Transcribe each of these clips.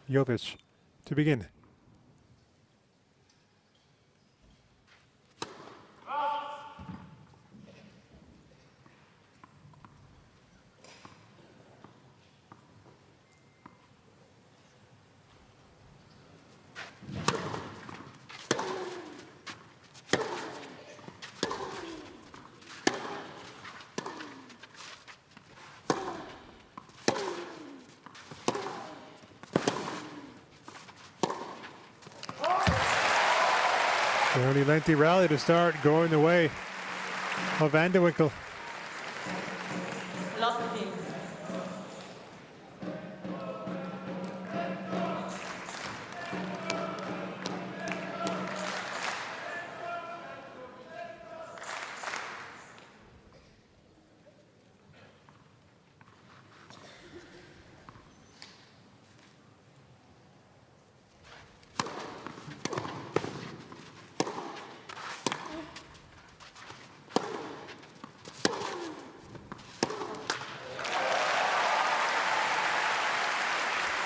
Jovic to begin. Fairly lengthy rally to start, going the way of Vandewinkel.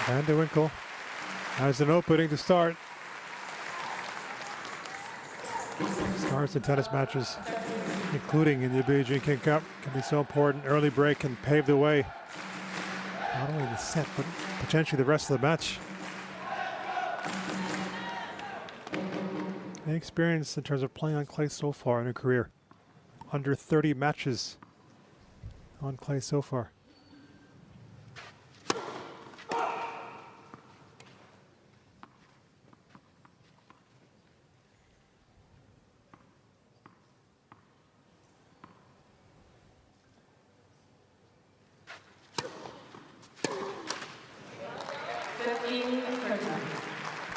Vandewinkel has an opening to start. Starts in tennis matches, including in the BJK Cup, can be so important. Early break can pave the way, not only in the set, but potentially the rest of the match. Any experience in terms of playing on clay so far in her career? Under 30 matches on clay so far.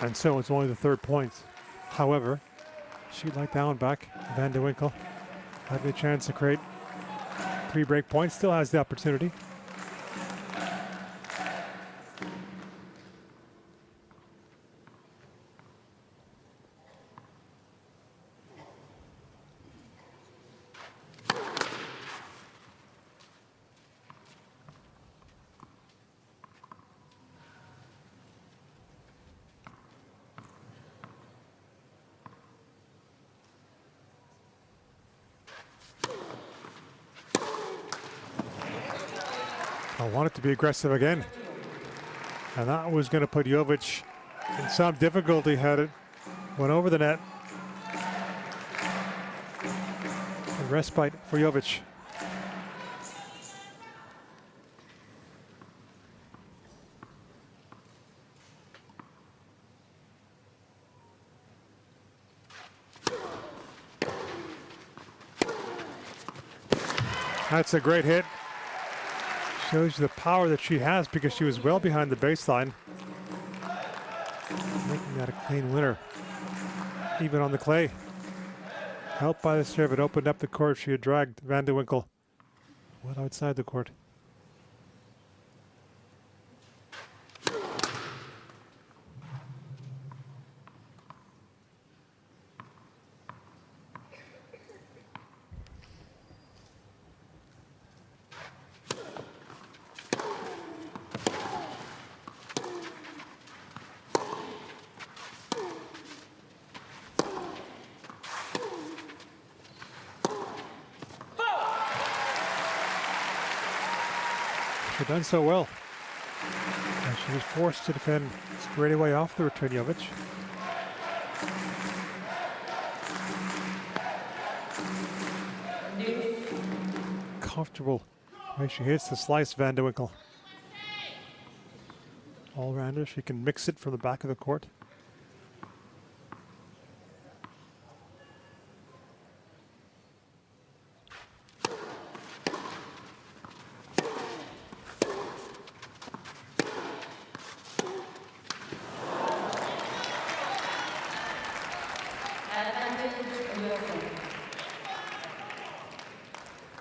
And so it's only the third point. However, she'd like that one back. Vandewinkel had the chance to create 3 break points, still has the opportunity. I wanted to be aggressive again. And that was going to put Jovic in some difficulty had it went over the net. A respite for Jovic. That's a great hit. Shows you the power that she has because she was well behind the baseline. Making that a clean winner. Even on the clay. Helped by the serve, it opened up the court. She had dragged Vandewinkel well outside the court. She'd done so well. And she was forced to defend straight away off the return, Jovic. Comfortable way she hits the slice, Vandewinkel. All-rounder, she can mix it from the back of the court.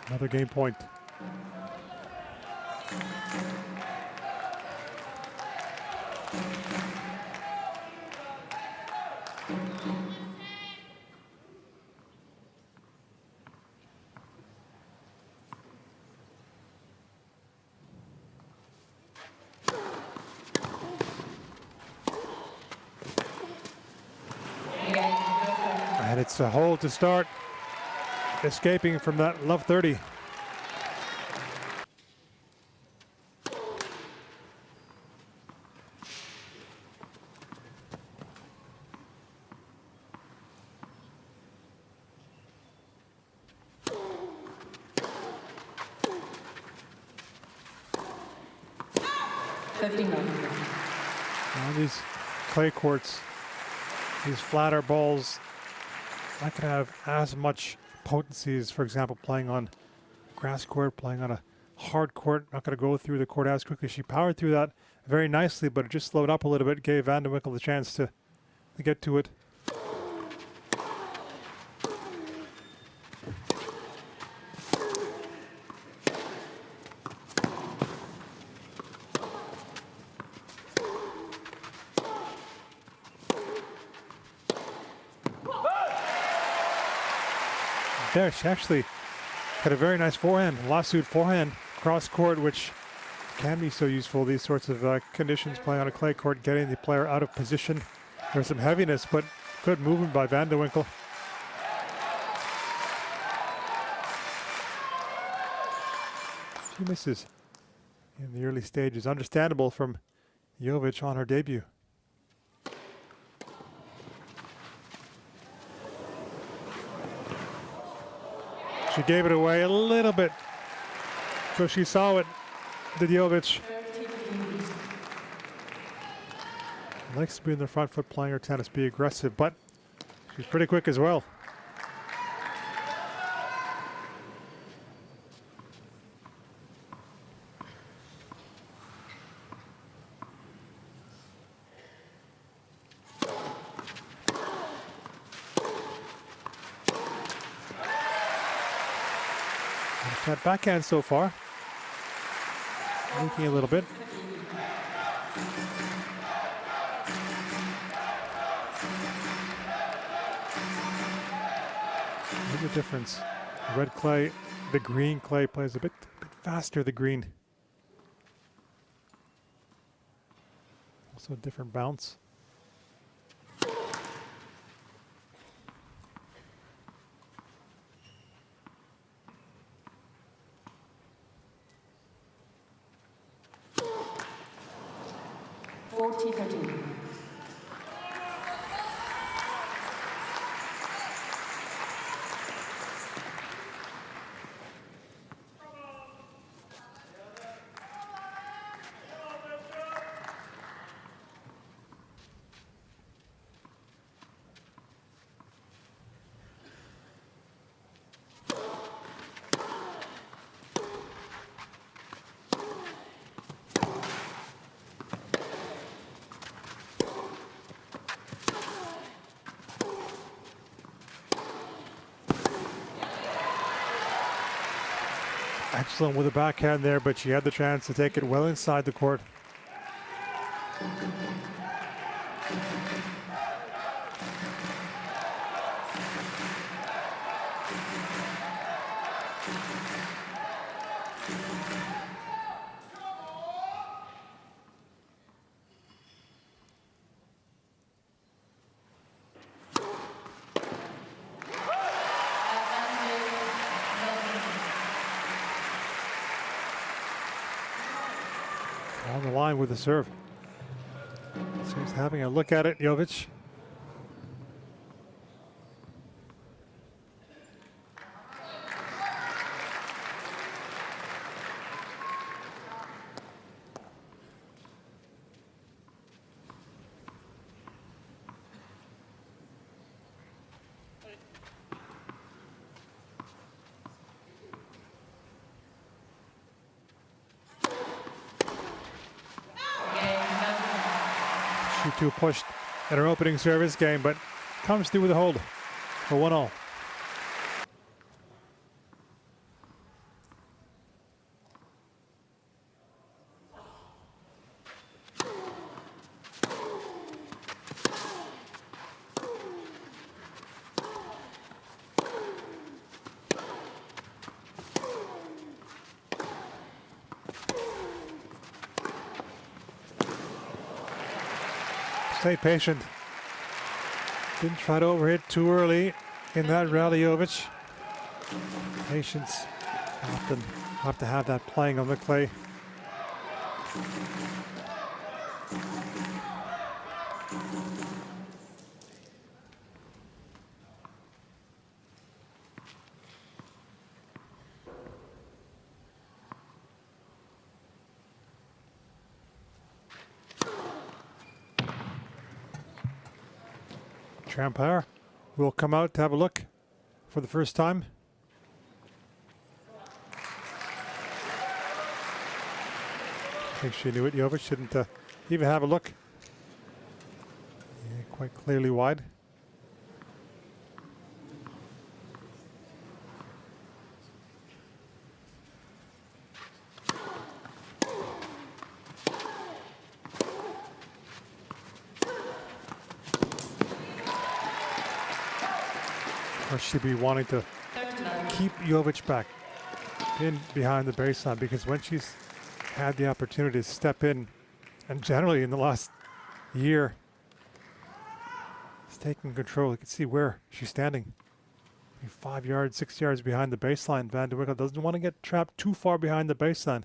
Another game point. And it's a hole to start, escaping from that love 30. Now these clay courts, these flatter balls, not going to have as much potency as, for example, playing on grass court, playing on a hard court. Not going to go through the court as quickly. She powered through that very nicely, but it just slowed up a little bit, gave Vandewinkel the chance to get to it. There, she actually had a very nice forehand, lawsuit forehand, cross court, which can be so useful. These sorts of conditions, playing on a clay court, getting the player out of position. There's some heaviness, but good movement by Vandewinkel. A few misses in the early stages, understandable from Jovic on her debut. She gave it away a little bit, so she saw it, did Jovic. Likes to be in the front foot playing her tennis, be aggressive, but she's pretty quick as well. That backhand so far, leaking a little bit. There's a difference. The red clay, the green clay plays a bit faster, the green. Also a different bounce. Excellent with the backhand there, but she had the chance to take it well inside the court. On the line with the serve. So he's having a look at it, Jovic. She too pushed at her opening service game, but comes through with a hold for 1-all. Stay patient. Didn't try to overhit too early. in that rally, Jovic. Patience. Often have to have that playing on the clay. Trampire will come out to have a look for the first time. I think she knew it. Jovic didn't even have a look. Yeah, quite clearly wide. Or she'd be wanting to keep Jovic back in behind the baseline, because when she's had the opportunity to step in, and generally in the last year, it's taking control. You can see where she's standing. 5 yards, 6 yards behind the baseline. Vandewinkel doesn't want to get trapped too far behind the baseline.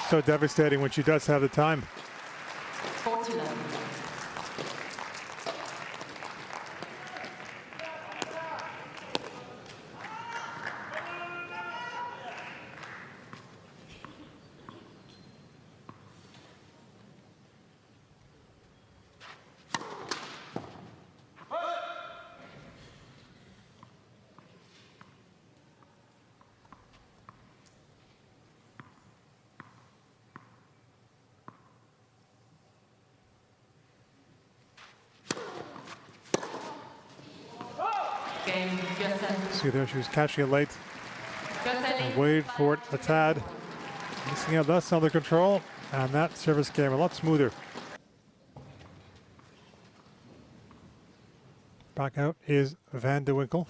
So devastating when she does have the time. See there, she was catching it late. And waited for it a tad. Missing out less under control, and that service game a lot smoother. Back out is Vandewinkel.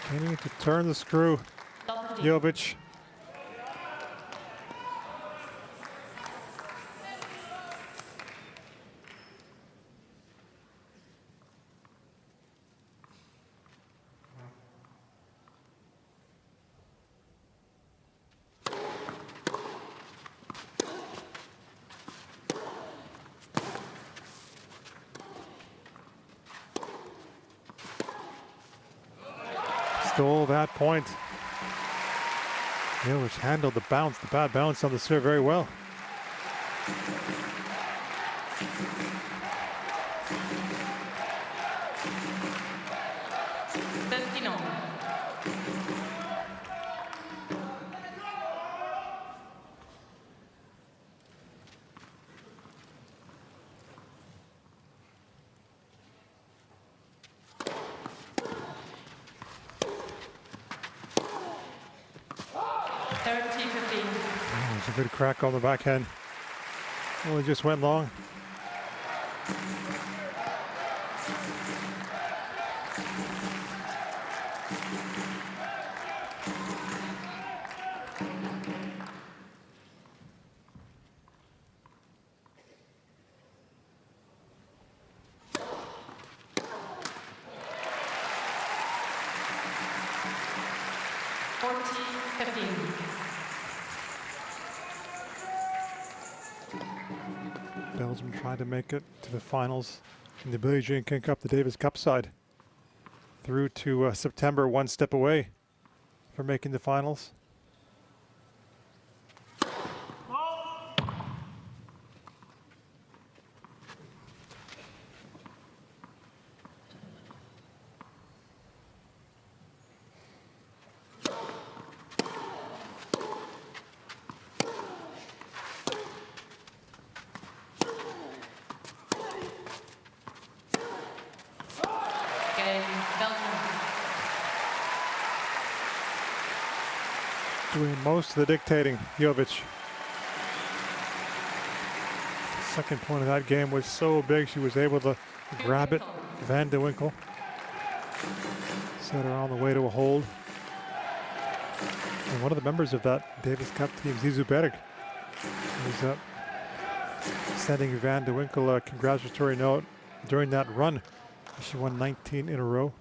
Beginning to turn the screw, Jovic. Stole that point. Jovic handled the bounce, the bad bounce on the serve very well. A good crack on the backhand. Only just went long. Belgium tried to make it to the finals in the BJK Cup, the Davis Cup side. Through to September, one step away from making the finals. Belgium. Doing most of the dictating, Jovic. Second point of that game was so big, she was able to grab it. Vandewinkel set her on the way to a hold. And one of the members of that Davis Cup team, Zizou Berg, was sending Vandewinkel a congratulatory note during that run. She won 19 in a row.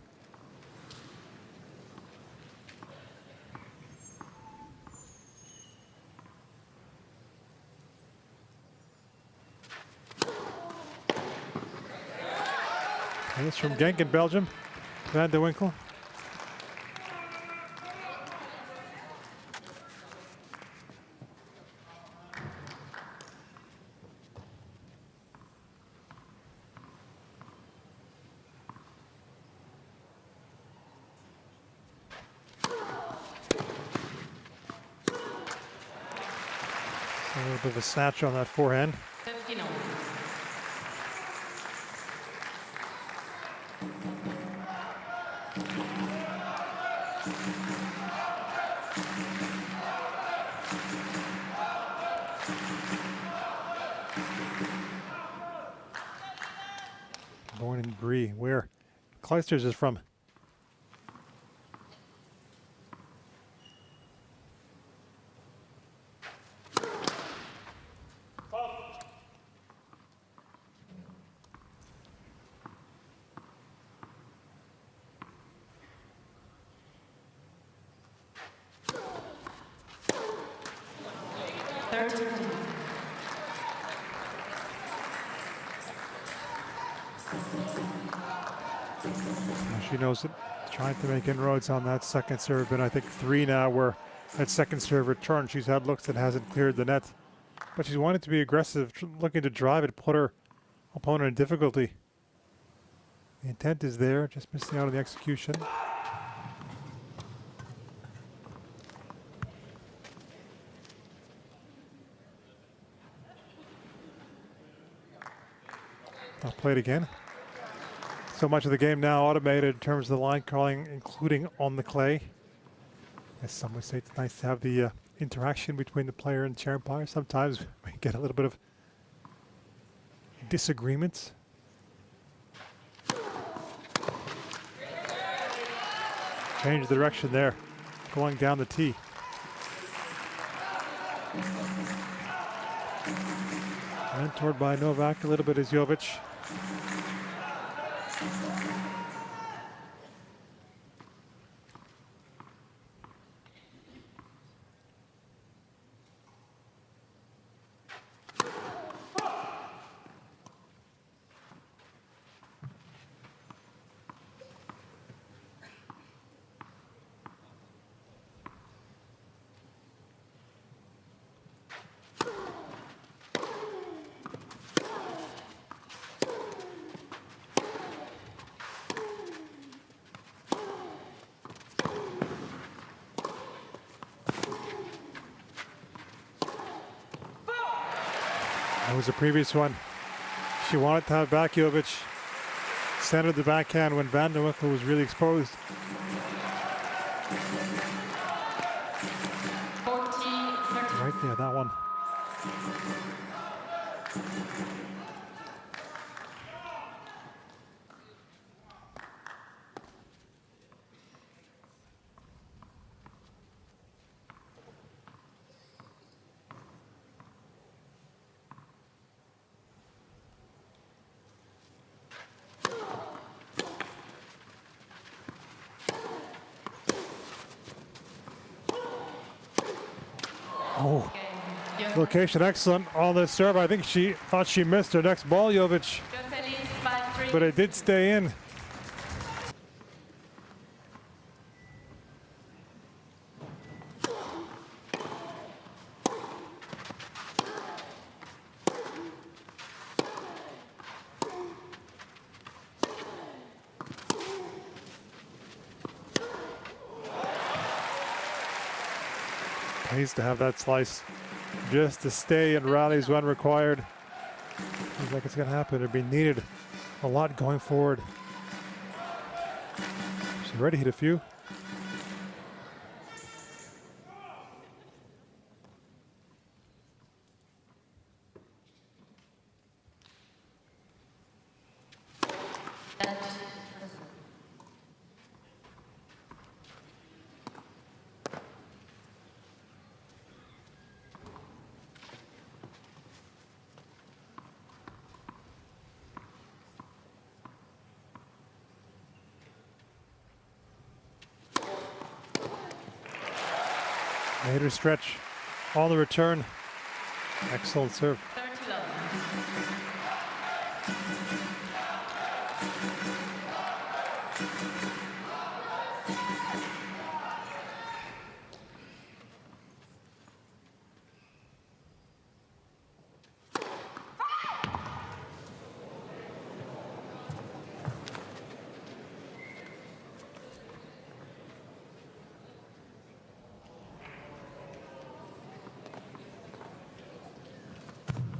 And it's from Genk in Belgium, Vandewinkel. A little bit of a snatch on that forehand. 59. Born in Brie, where Kleisters is from. She knows it, trying to make inroads on that second serve, and I think 3 now where that second serve return, she's had looks that hasn't cleared the net. But she's wanted to be aggressive, looking to drive it, put her opponent in difficulty. The intent is there, just missing out on the execution. I'll play it again. So much of the game now automated in terms of the line calling, including on the clay. As some would say, it's nice to have the interaction between the player and chair umpire. Sometimes we get a little bit of disagreements. Change the direction there, going down the tee. Mentored by Novak a little bit is Jovic. That was the previous one. She wanted to have back Jovic. Centered the backhand when Vandewinkel was really exposed. 14, Right there, that one. Oh, location excellent on the serve. I think she thought she missed her next ball, Jovic, but it did stay in. Pays to have that slice just to stay in rallies when required. Seems like it's going to happen. It'll be needed a lot going forward. Already hit a few. Made her stretch on the return. Excellent serve.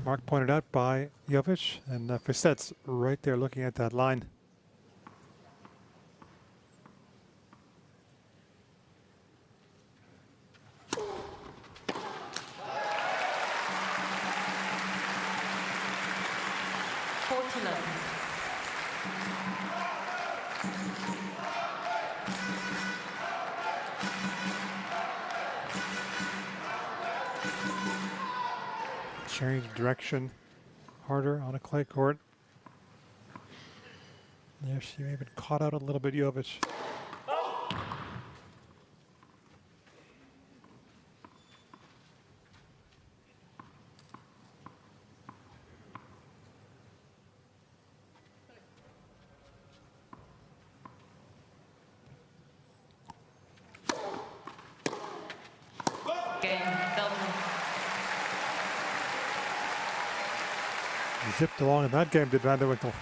Mark pointed out by Jovic, and Fisset's right there looking at that line. Change direction harder on a clay court. There she may have been caught out a little bit, Jovic. He zipped along in that game, did Vandewinkel.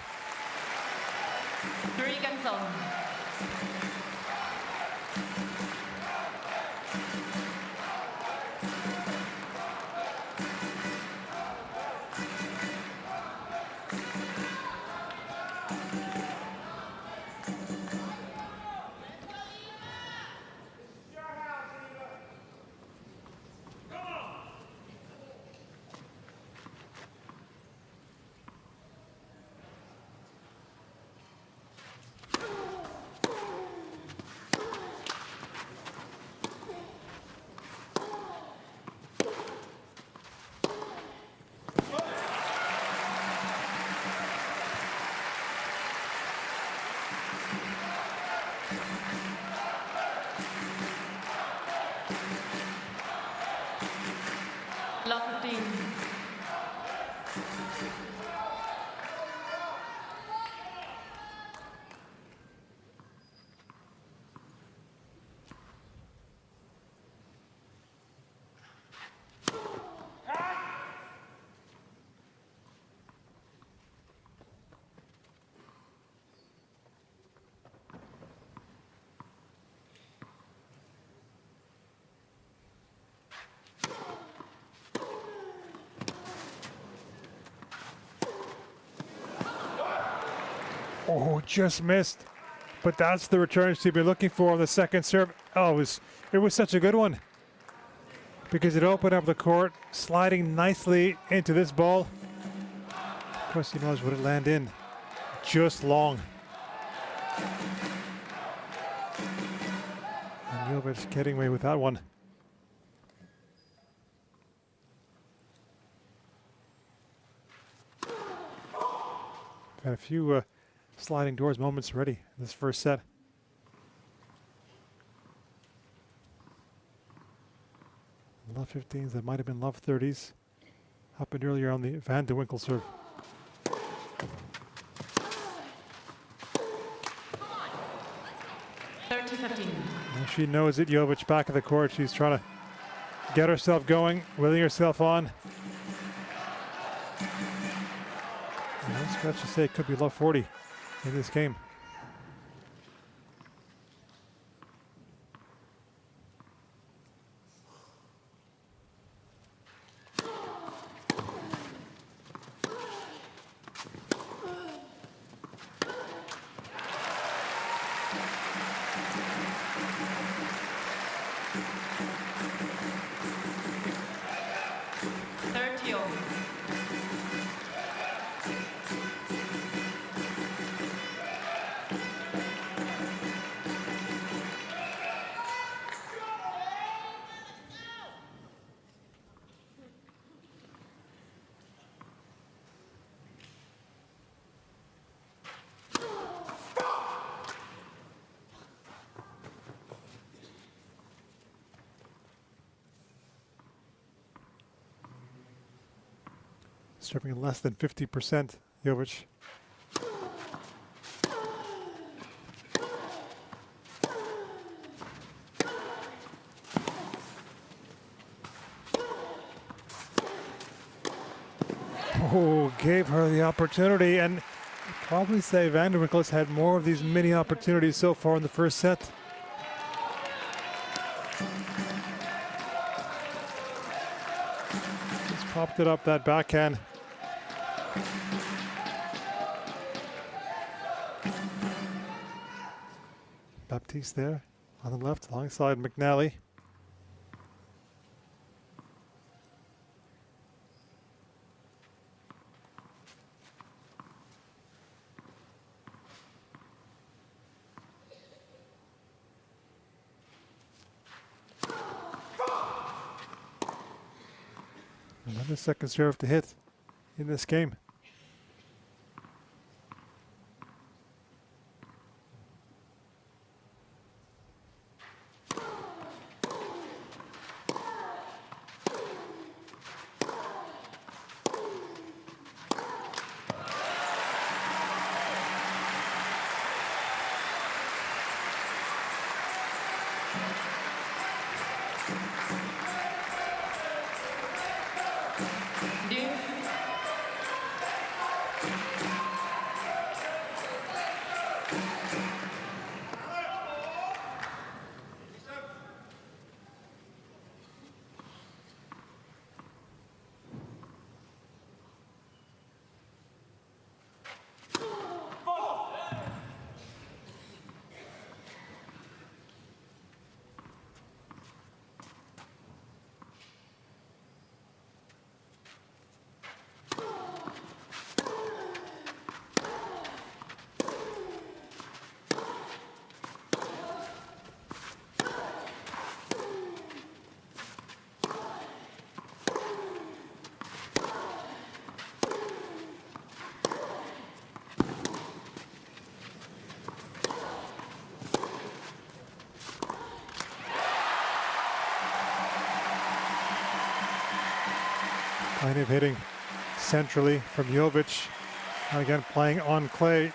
Oh, just missed. But that's the return she'd be looking for on the second serve. Oh, it was such a good one. Because it opened up the court, sliding nicely into this ball. Of course, he knows would it land in. Just long. And Jovic getting away with that one. Had a few sliding doors moments already in this first set. Love 15s that might have been love 30s. Happened earlier on the Vandewinkel serve. And she knows it. Jovic back of the court. She's trying to get herself going, willing herself on. And I was about to say it could be love 40 in this game. Serving less than 50%, Jovic. Oh, gave her the opportunity, and I'd probably say Vandewinkel has had more of these mini opportunities so far in the first set. Just popped it up, that backhand. Baptiste there on the left alongside McNally. Another second serve to hit in this game. Kind of hitting centrally from Jovic. And again, playing on clay.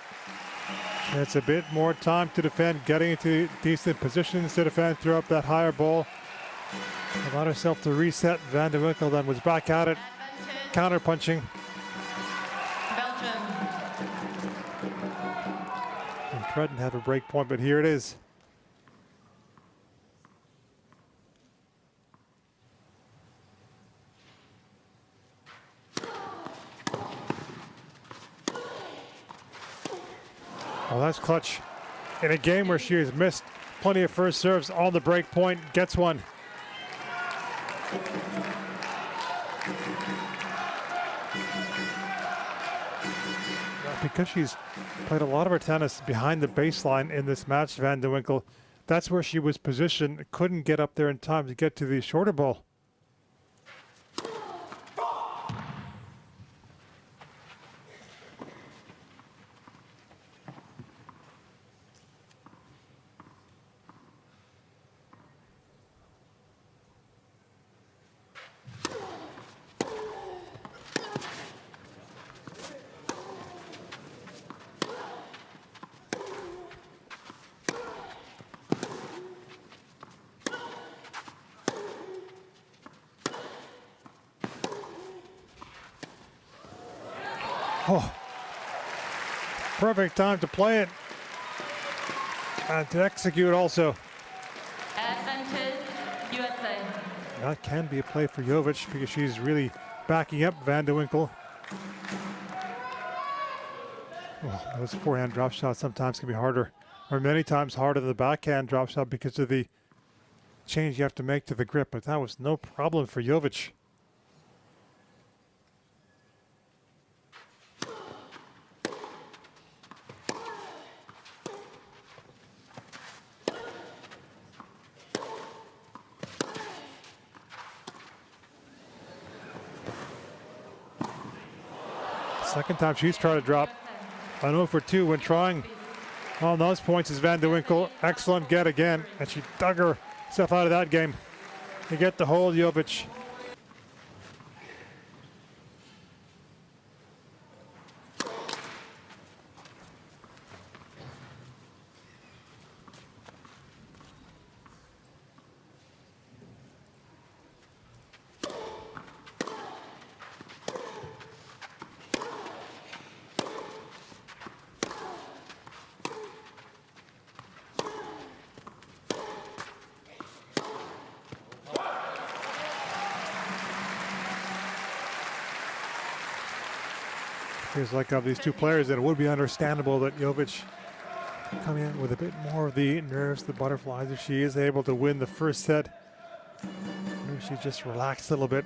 It's a bit more time to defend, getting into decent positions to defend, throw up that higher ball. Allowed herself to reset. Vandewinkel then was back at it, counter punching. Belgium. And Credden had a break point, but here it is. Well, that's clutch. In a game where she has missed plenty of first serves on the break point, gets one. Because she's played a lot of her tennis behind the baseline in this match, Vandewinkel, that's where she was positioned, couldn't get up there in time to get to the shorter ball. Oh, perfect time to play it and to execute also. Advantage, USA. That can be a play for Jovic because she's really backing up Vandewinkel. Oh, those forehand drop shots sometimes can be harder, or many times harder than the backhand drop shot because of the change you have to make to the grip, but that was no problem for Jovic. Second time she's tried to drop. An 0 for 2 when trying on those points is Vandewinkel. Excellent get again, and she dug herself out of that game to get the hold, Jovic. Feels like of these two players that it would be understandable that Jovic come in with a bit more of the nerves, the butterflies. If she is able to win the first set, maybe she just relaxed a little bit.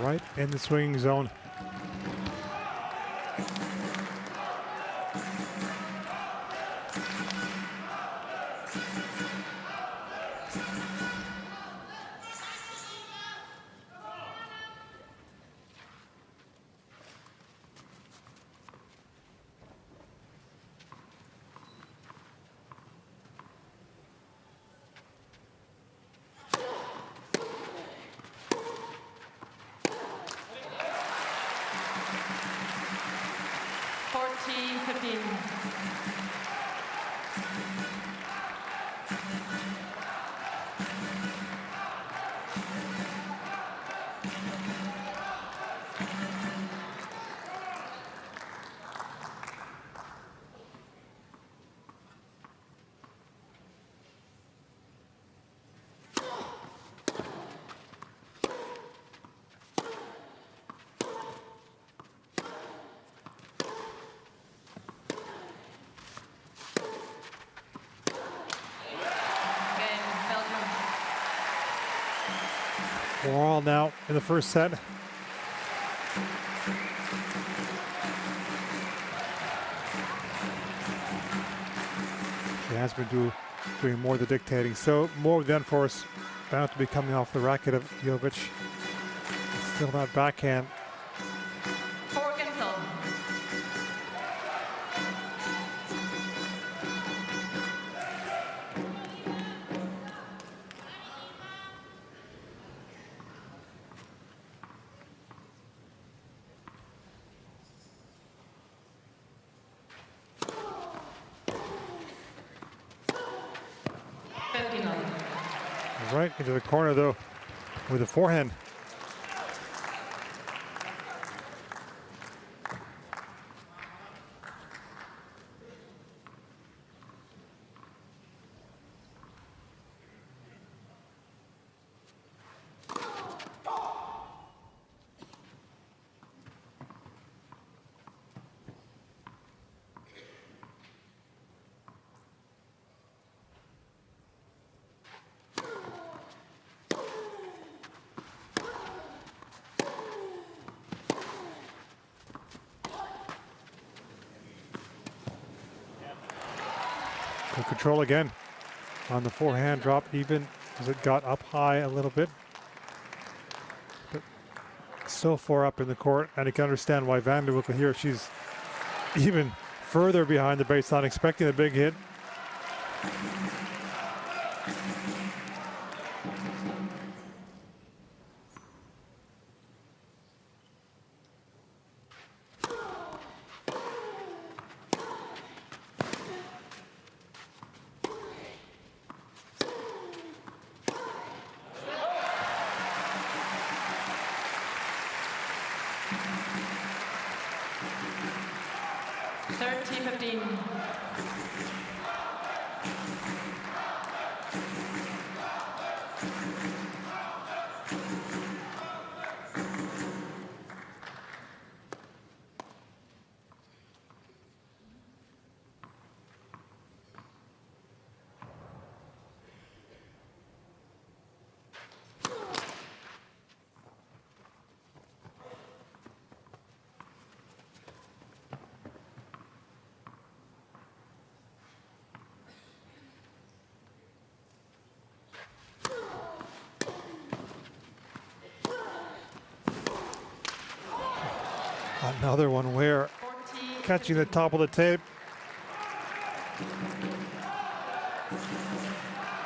Right in the swinging zone. We're all now in the first set. She has been doing more of the dictating. So more of the unforce bound to be coming off the racket of Jovic. Still that backhand. Right into the corner though with a forehand. Good control again on the forehand drop, even as it got up high a little bit. But so far up in the court, and you can understand why Vandewinkel here, she's even further behind the baseline, expecting a big hit. Another one where 40. catching the top of the tape.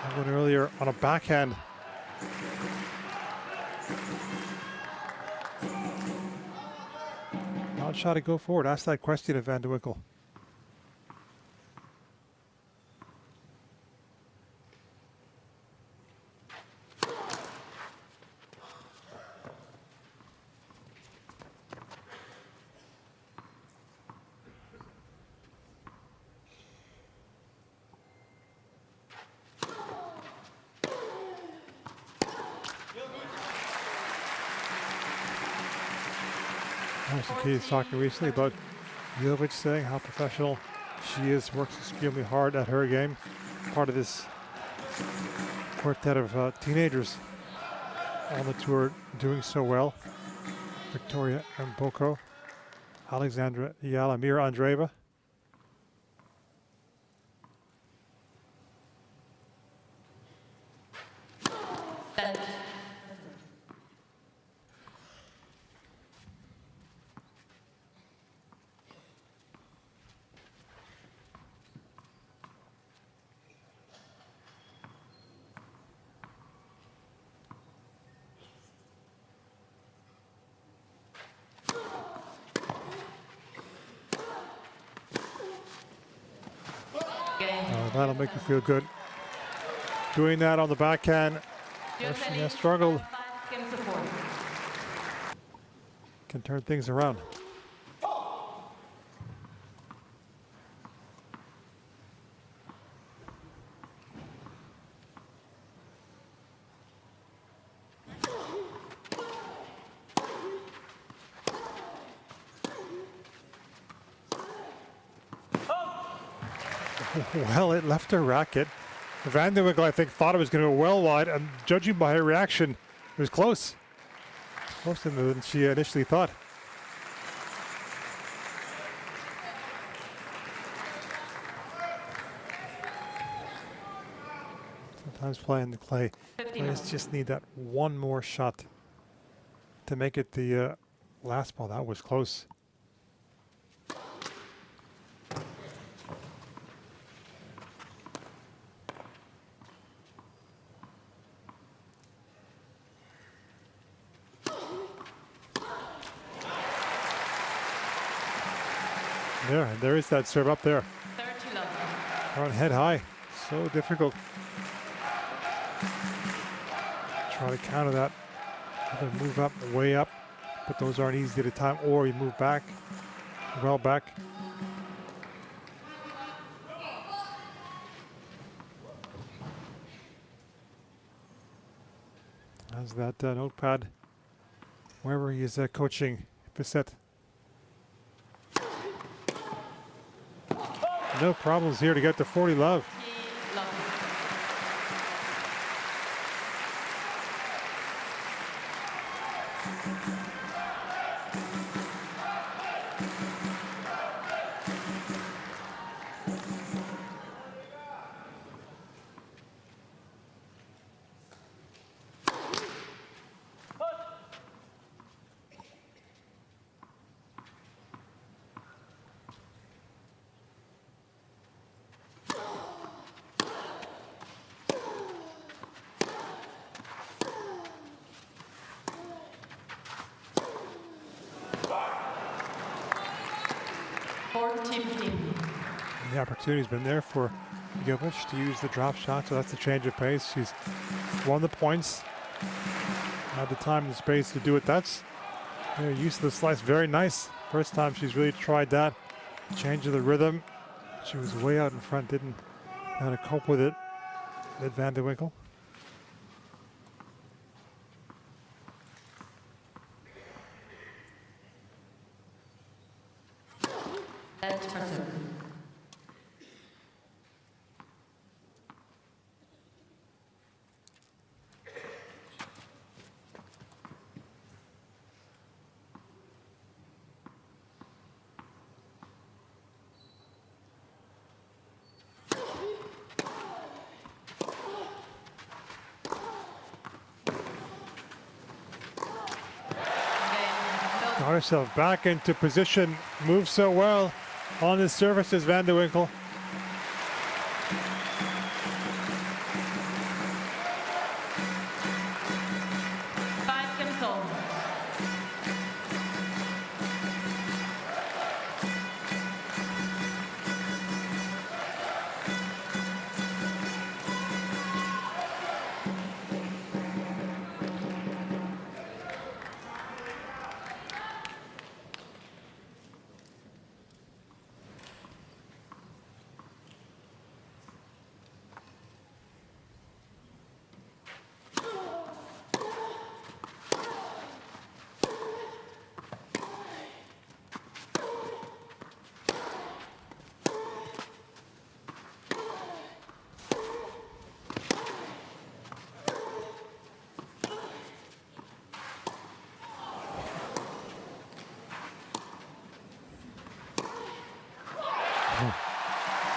That one earlier on a backhand. Not shot to go forward. Ask that question of Vandewinkel. He was talking recently about Jovic saying how professional she is, works extremely hard at her game. Part of this quartet of teenagers on the tour doing so well. Victoria Mboko, Alexandra Yala, Mira Andreeva. That'll make you feel good. Doing that on the backhand, she has struggled. Can turn things around. Well, it left her racket. Vandewinkel, I think, thought it was going to go well wide, and judging by her reaction, it was close. Closer than she initially thought. Sometimes playing the clay, players just need that one more shot to make it the last ball. That was close. There is that serve up there. On head high. So difficult. Try to counter that. Either move up, way up, but those aren't easy at a time, or you move back, well back. How's that notepad? Wherever he is coaching Bissett. No problems here to get to 40 love. The opportunity's been there for Jovic to use the drop shot, so that's a change of pace. She's won the points, had the time and the space to do it. That's use of the slice, very nice. First time she's really tried that. Change of the rhythm. She was way out in front, didn't know how to cope with it at Vandewinkel. Got herself back into position. Moves so well on his services, Vandewinkel.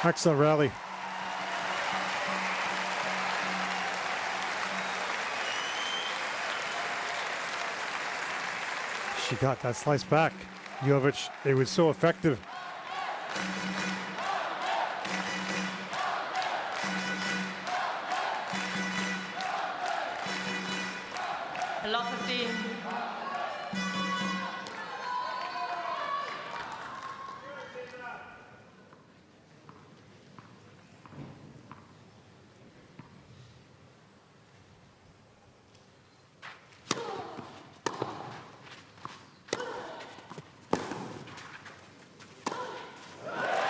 Excellent rally. She got that slice back. Jovic, it was so effective. A lot of steam.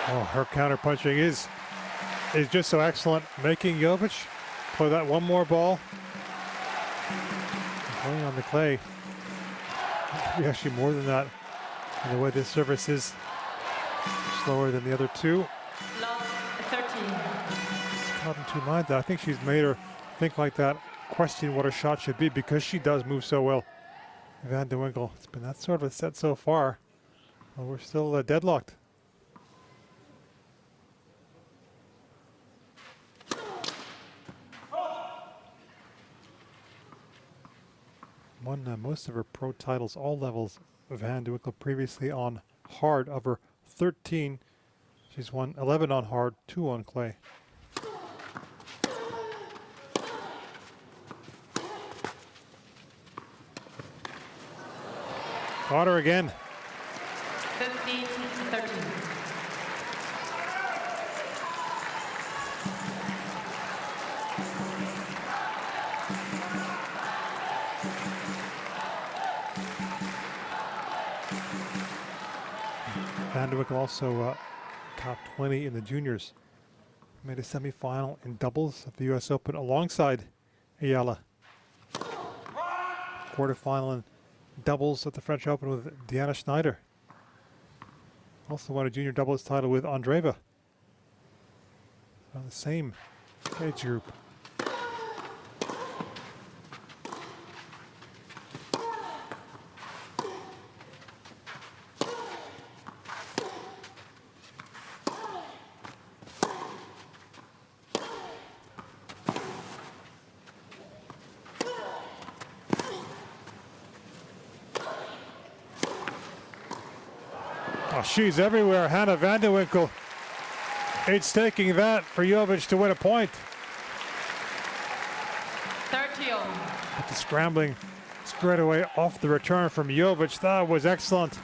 Oh, her counter punching is just so excellent, making Jovic play that one more ball. Playing on the clay. Maybe actually more than that. And the way this service is slower than the other two. Lost 13. It's caught in two minds. I think she's made her think like that, question what her shot should be, because she does move so well. Vandewinkel, it's been that sort of a set so far. Well, we're still deadlocked. Won most of her pro titles, all levels of Vandewinkel, previously on hard. Of her 13, she's won 11 on hard, 2 on clay. Got her again. 15-13. Vandewinkel also top 20 in the juniors. Made a semi-final in doubles at the U.S. Open alongside Ayala. Quarterfinal in doubles at the French Open with Deanna Schneider. Also won a junior doubles title with Andreeva. On the same age group. Oh, she's everywhere, Hanne Vandewinkel. It's taking that for Jovic to win a point. 30. But the scrambling straight away off the return from Jovic, that was excellent.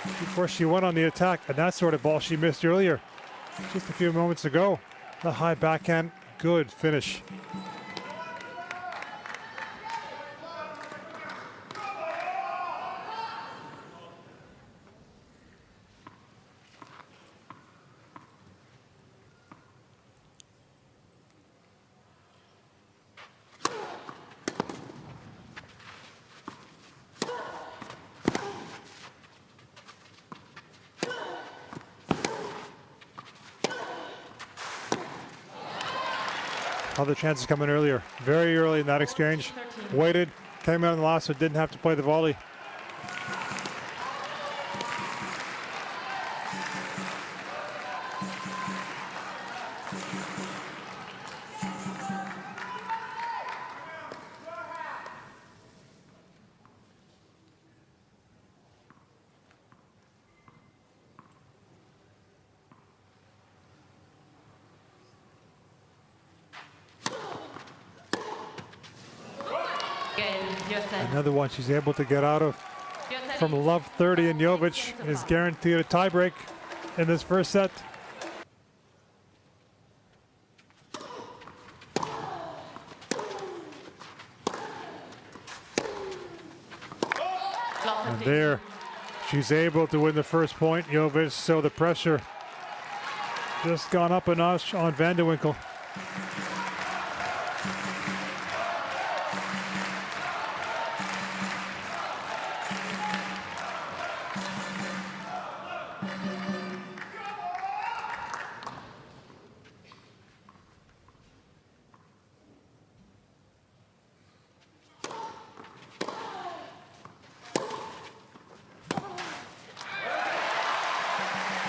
Before she went on the attack, and that sort of ball she missed earlier, just a few moments ago. The high backhand, good finish. Other chances coming earlier, very early in that exchange. Waited, came out in the last, so didn't have to play the volley. USA. Another one she's able to get out of USA from leads. love 30, and Jovic is guaranteed a tiebreak in this first set. Love And 15. there, she's able to win the first point, Jovic, so the pressure just gone up a notch on Vandewinkel.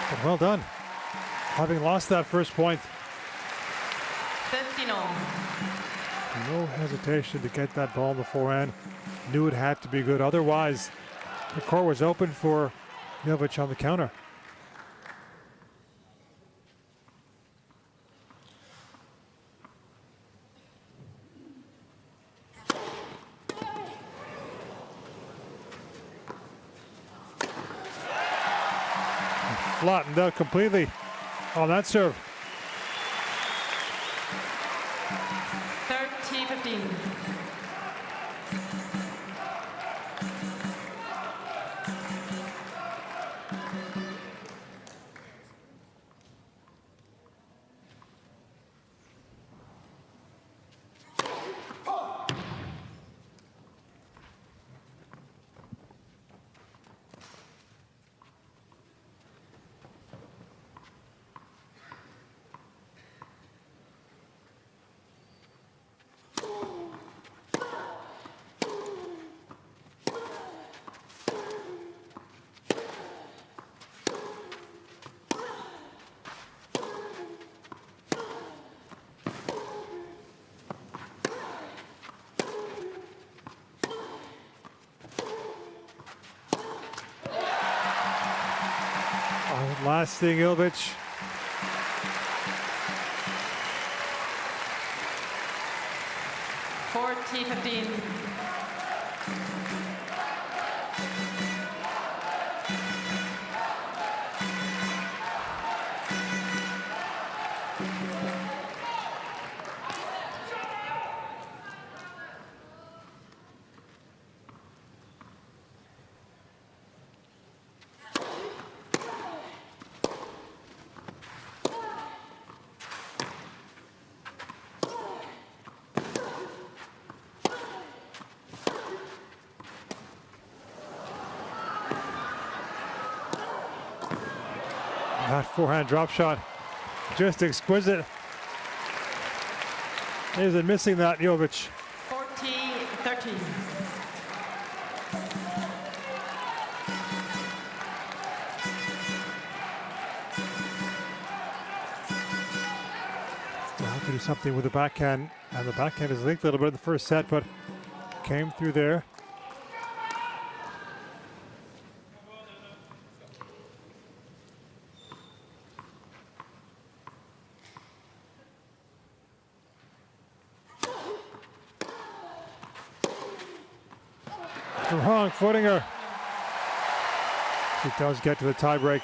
But well done. Having lost that first point, 15 all. no hesitation to get that ball in the forehand. Knew it had to be good. Otherwise, the court was open for Jovic on the counter. Flattened out completely on that serve. 30-15. Last thing, Jovic. $40-15. That forehand drop shot, just exquisite. Isn't missing that, Jovic. 40-13. Still have to do something with the backhand, and the backhand is leaked a little bit in the first set, but came through there. Wrong footing her. She does get to the tiebreak.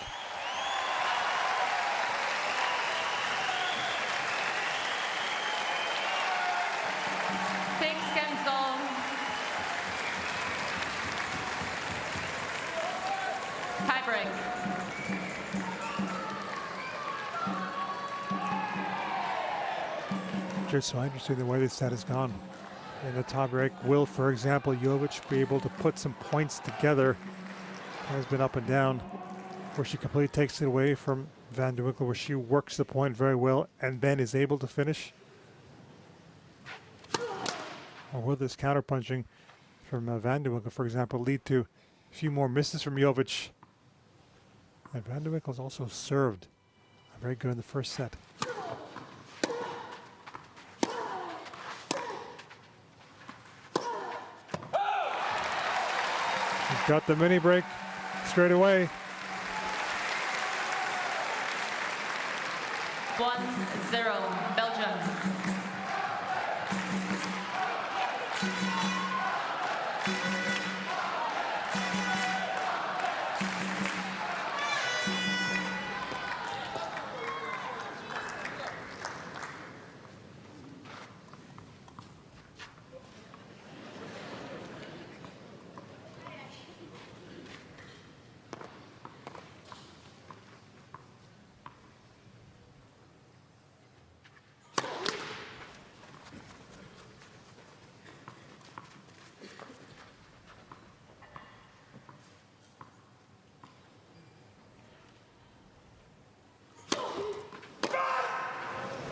Tiebreak. Just so interesting the way this set has gone. In the tiebreak, will, for example, Jovic be able to put some points together? Has been up and down, where she completely takes it away from Vandewinkel, where she works the point very well and then is able to finish? Or will this counterpunching from Vandewinkel, for example, lead to a few more misses from Jovic? And Vandewinkel's also served very good in the first set. Got the mini break straight away. 1-0, Belgium.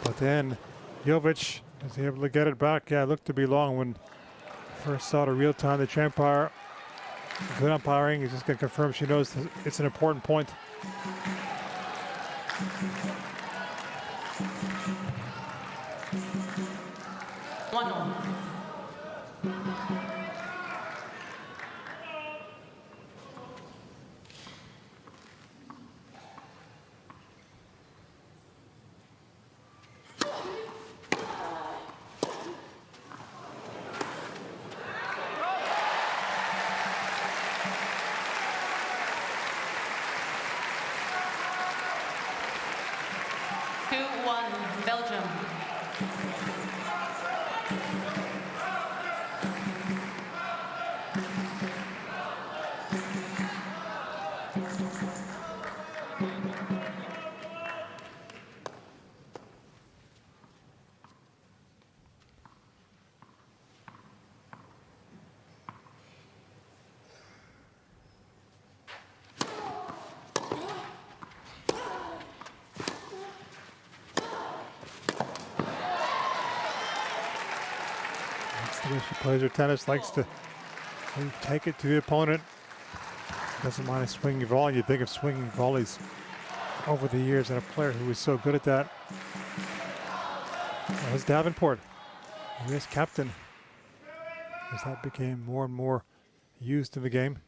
But then Jovic was able to get it back. Yeah, it looked to be long when first saw it real time. The chair umpire, good umpiring. He's just going to confirm she knows it's an important point. Belgium. The way she plays her tennis, likes to take it to the opponent. Doesn't mind a swinging volley. You think of swinging volleys over the years, and a player who was so good at that was Davenport, U.S. captain, as that became more and more used in the game.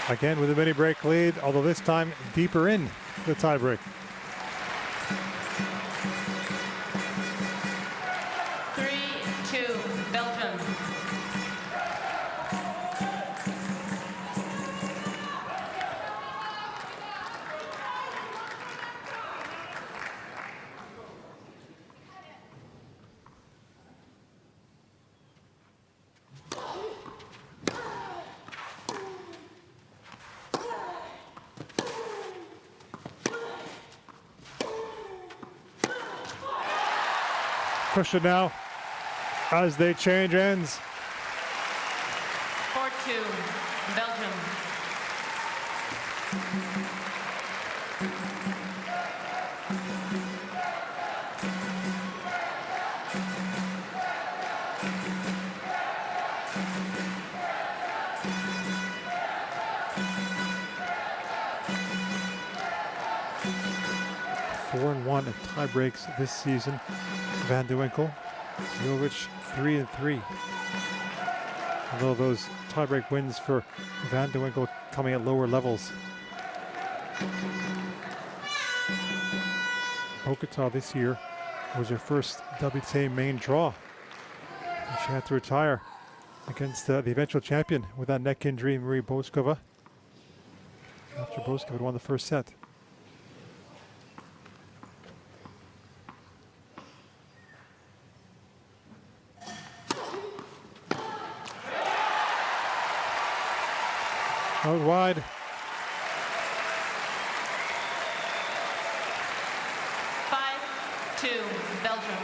Again with a mini break lead, although this time deeper in the tiebreak. 3-2 Belgium. Cushion now as they change ends. 4-2 Belgium. Four and 1 in tie breaks this season. Vandewinkel, Jovic 3-3. Although those tiebreak wins for Vandewinkel coming at lower levels. Bogota this year was her first WTA main draw. And she had to retire against the eventual champion with that neck injury, Marie Boskova, after Boskova had won the first set. Out wide. Belgium.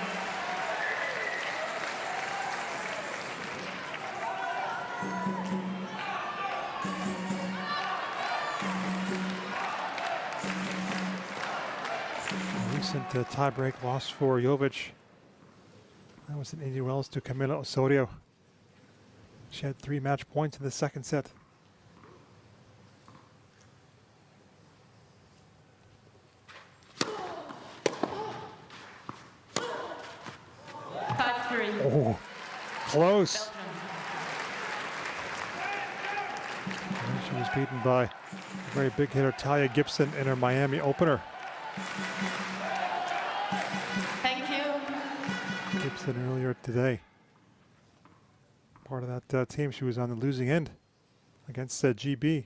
A recent tiebreak loss for Jovic. That was in Indian Wells to Camila Osorio. She had 3 match points in the second set. Oh, close. And she was beaten by a very big hitter, Talia Gibson, in her Miami opener. Thank you. Gibson earlier today. Part of that team, she was on the losing end against GB.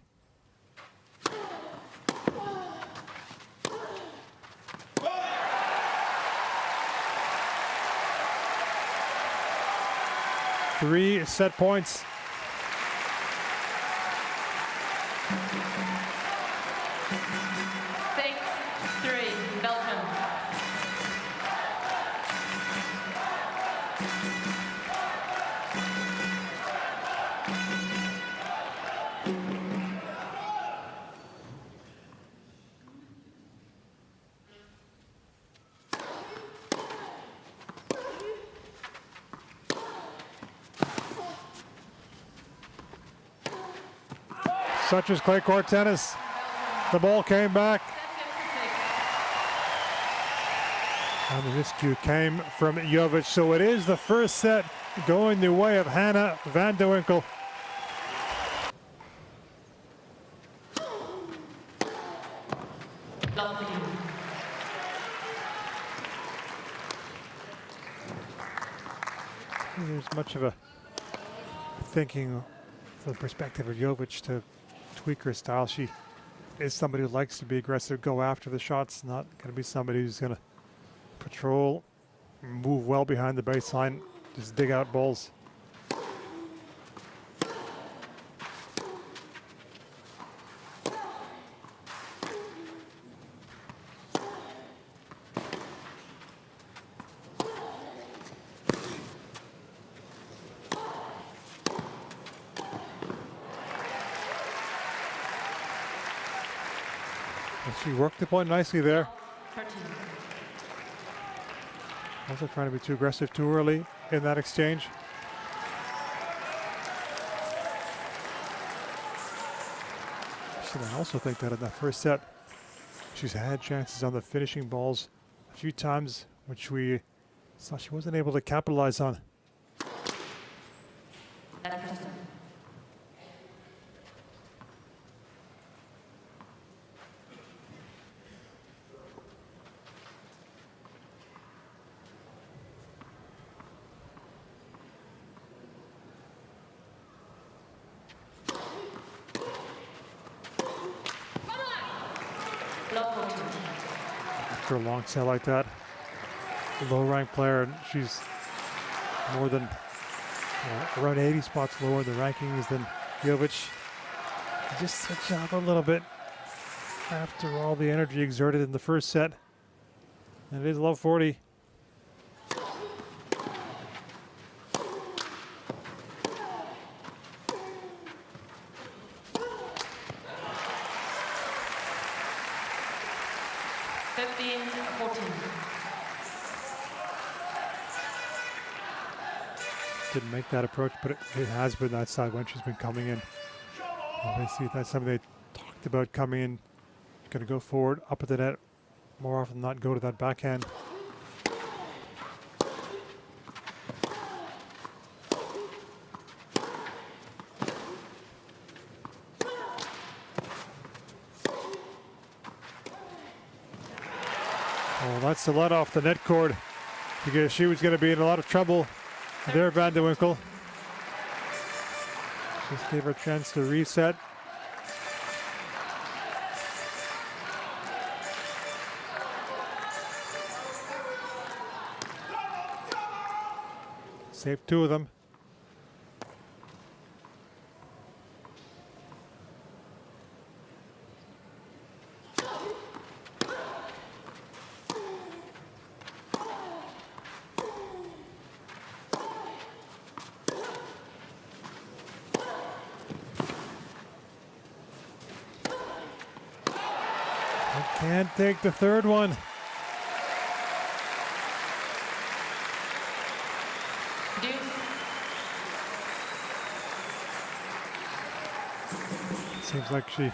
Three set points. 3, Belgium. Such as clay court tennis. The ball came back. And the miscue came from Jovic. So it is the first set going the way of Hanne Vandewinkel. There's much of a thinking from the perspective of Jovic to tweak her style. She is somebody who likes to be aggressive, go after the shots, not going to be somebody who's going to patrol, move well behind the baseline, just dig out balls. She worked the point nicely there. 13. Also trying to be too aggressive too early in that exchange. I also think that in that first set, she's had chances on the finishing balls a few times, which we saw she wasn't able to capitalize on. After a long set like that, a low-ranked player, and she's more than around 80 spots lower in the rankings than Jovic. Just switch up a little bit after all the energy exerted in the first set. And it is low 40. Didn't make that approach, but it has been that side when she's been coming in. Obviously, that's something they talked about coming in. Going to go forward, up at the net, more often than not go to that backhand. Oh, that's a lot off the net cord, because she was going to be in a lot of trouble. There, Vandewinkel. Just gave her a chance to reset. Saved two of them. Can't take the third one. Seems like she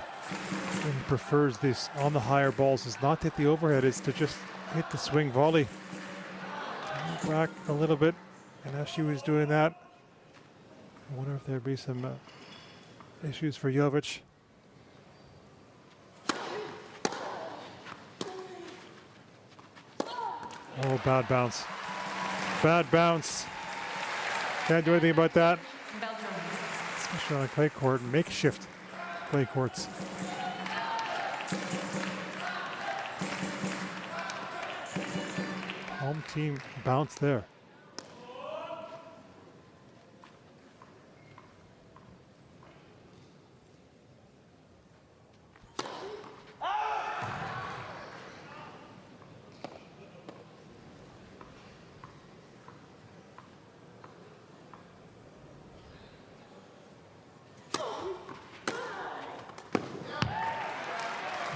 prefers this on the higher balls, is not to hit the overhead, is to just hit the swing volley. Back a little bit, and as she was doing that, I wonder if there'd be some issues for Jovic. Oh, bad bounce. Bad bounce. Can't do anything about that. Especially on a clay court, makeshift clay courts. Home team bounce there.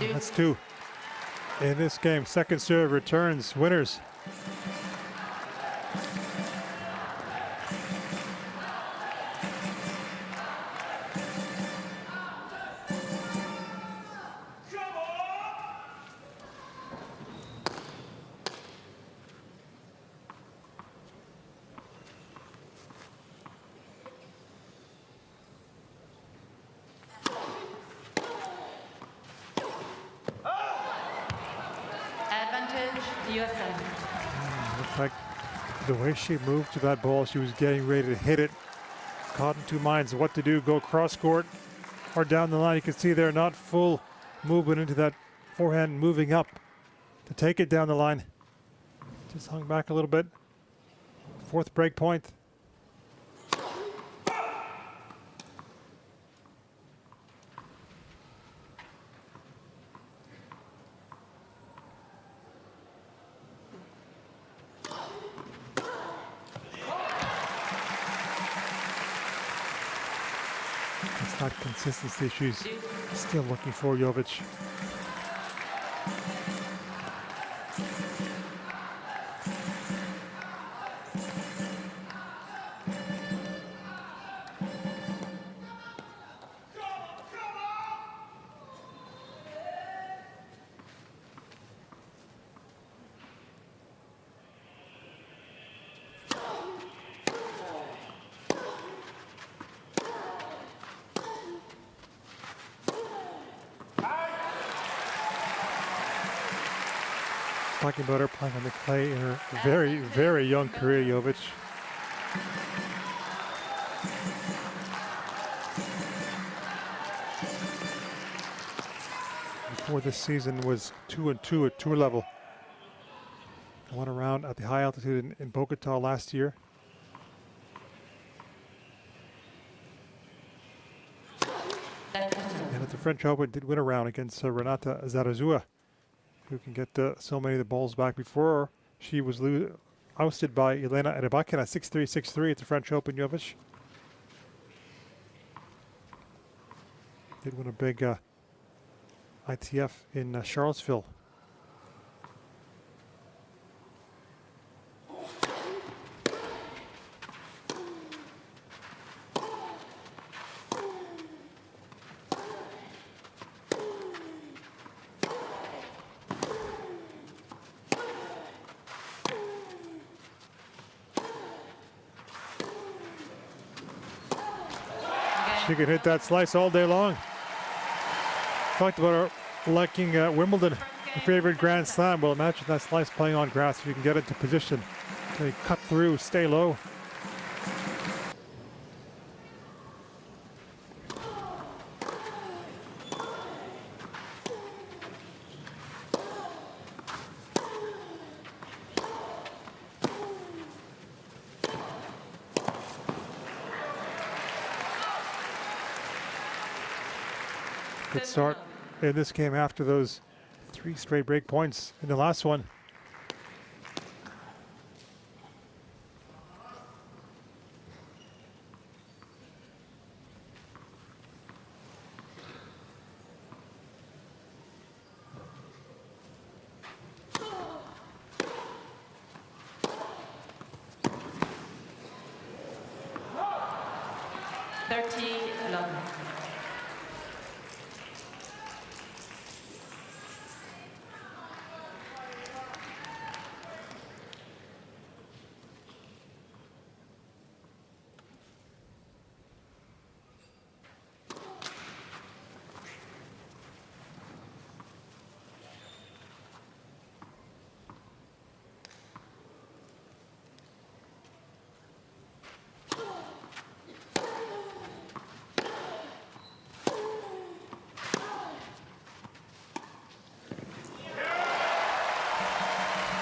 That's 2 in this game. Second serve returns winners. Advantage, USA. Looks like the way she moved to that ball, she was getting ready to hit it. Caught in two minds of what to do, go cross court or down the line. You can see there, not full movement into that forehand, moving up to take it down the line. Just hung back a little bit. Fourth break point. It's not consistency she's still looking for, Jovic. Talking about her playing on the clay in her very, very young career, Jovic. Before this season was 2-2 at tour level. Won a round at the high altitude in Bogota last year. And at the French Open did win a round against Renata Zarazua, who can get so many of the balls back. Before she was ousted by Elena Rybakina 6-3, 6-3 at the French Open, Jovic. Did win a big ITF in Charlottesville. She can hit that slice all day long. Talked about her liking Wimbledon, her favorite Grand Slam. Well, imagine that slice playing on grass if you can get into position. They cut through, stay low. Good start in this game after those 3 straight break points in the last one.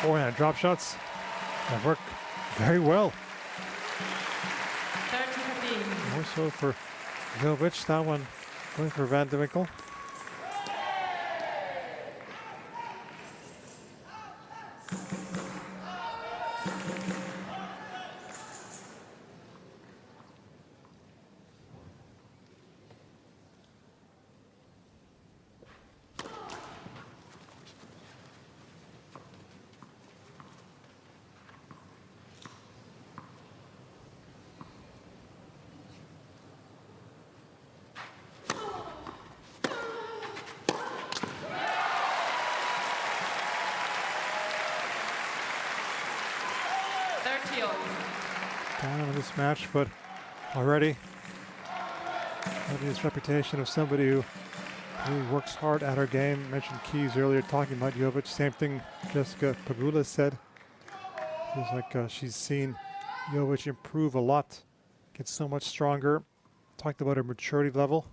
Forehand drop shots that work very well. 30-15. More so for Jovic. That one going for Vandewinkel. Down in this match, but already having this reputation of somebody who really works hard at her game. Mentioned Keys earlier talking about Jovic. Same thing Jessica Pegula said. Feels like she's seen Jovic improve a lot, get so much stronger. Talked about her maturity level.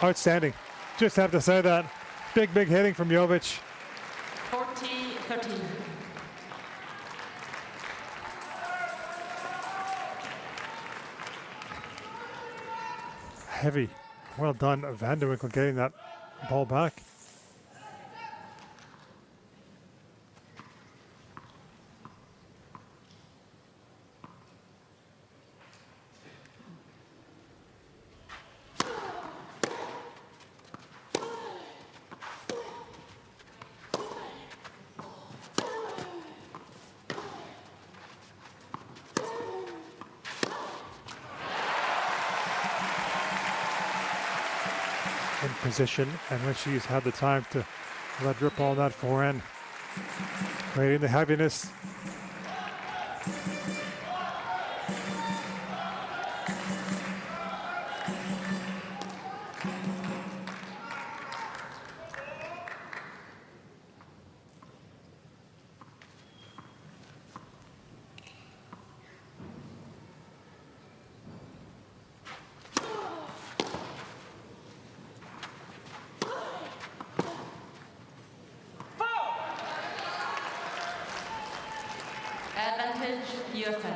Outstanding. Just have to say that. Big hitting from Jovic. 40-13. Heavy. Well done, Vandewinkel getting that ball back. In position, and when she's had the time to let rip all that forehand, creating the heaviness. Advantage, USA.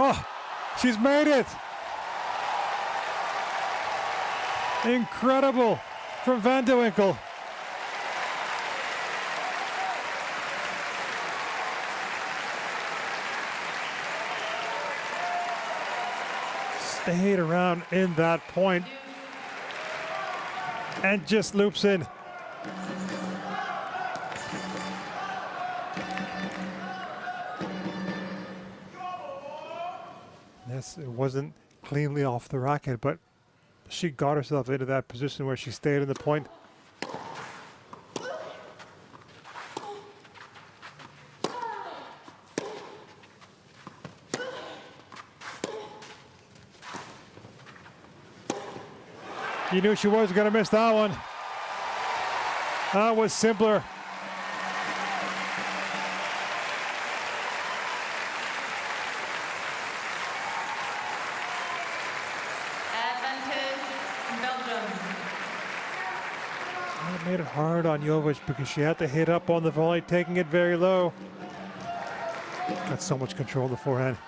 Oh, she's made it. Incredible from Vandewinkel. Stayed around in that point and just loops in. Yes, it wasn't cleanly off the racket, but she got herself into that position where she stayed in the point. You knew she wasn't going to miss that one. That was simpler. That made it hard on Jovic because she had to hit up on the volley, taking it very low. Got so much control of the forehand.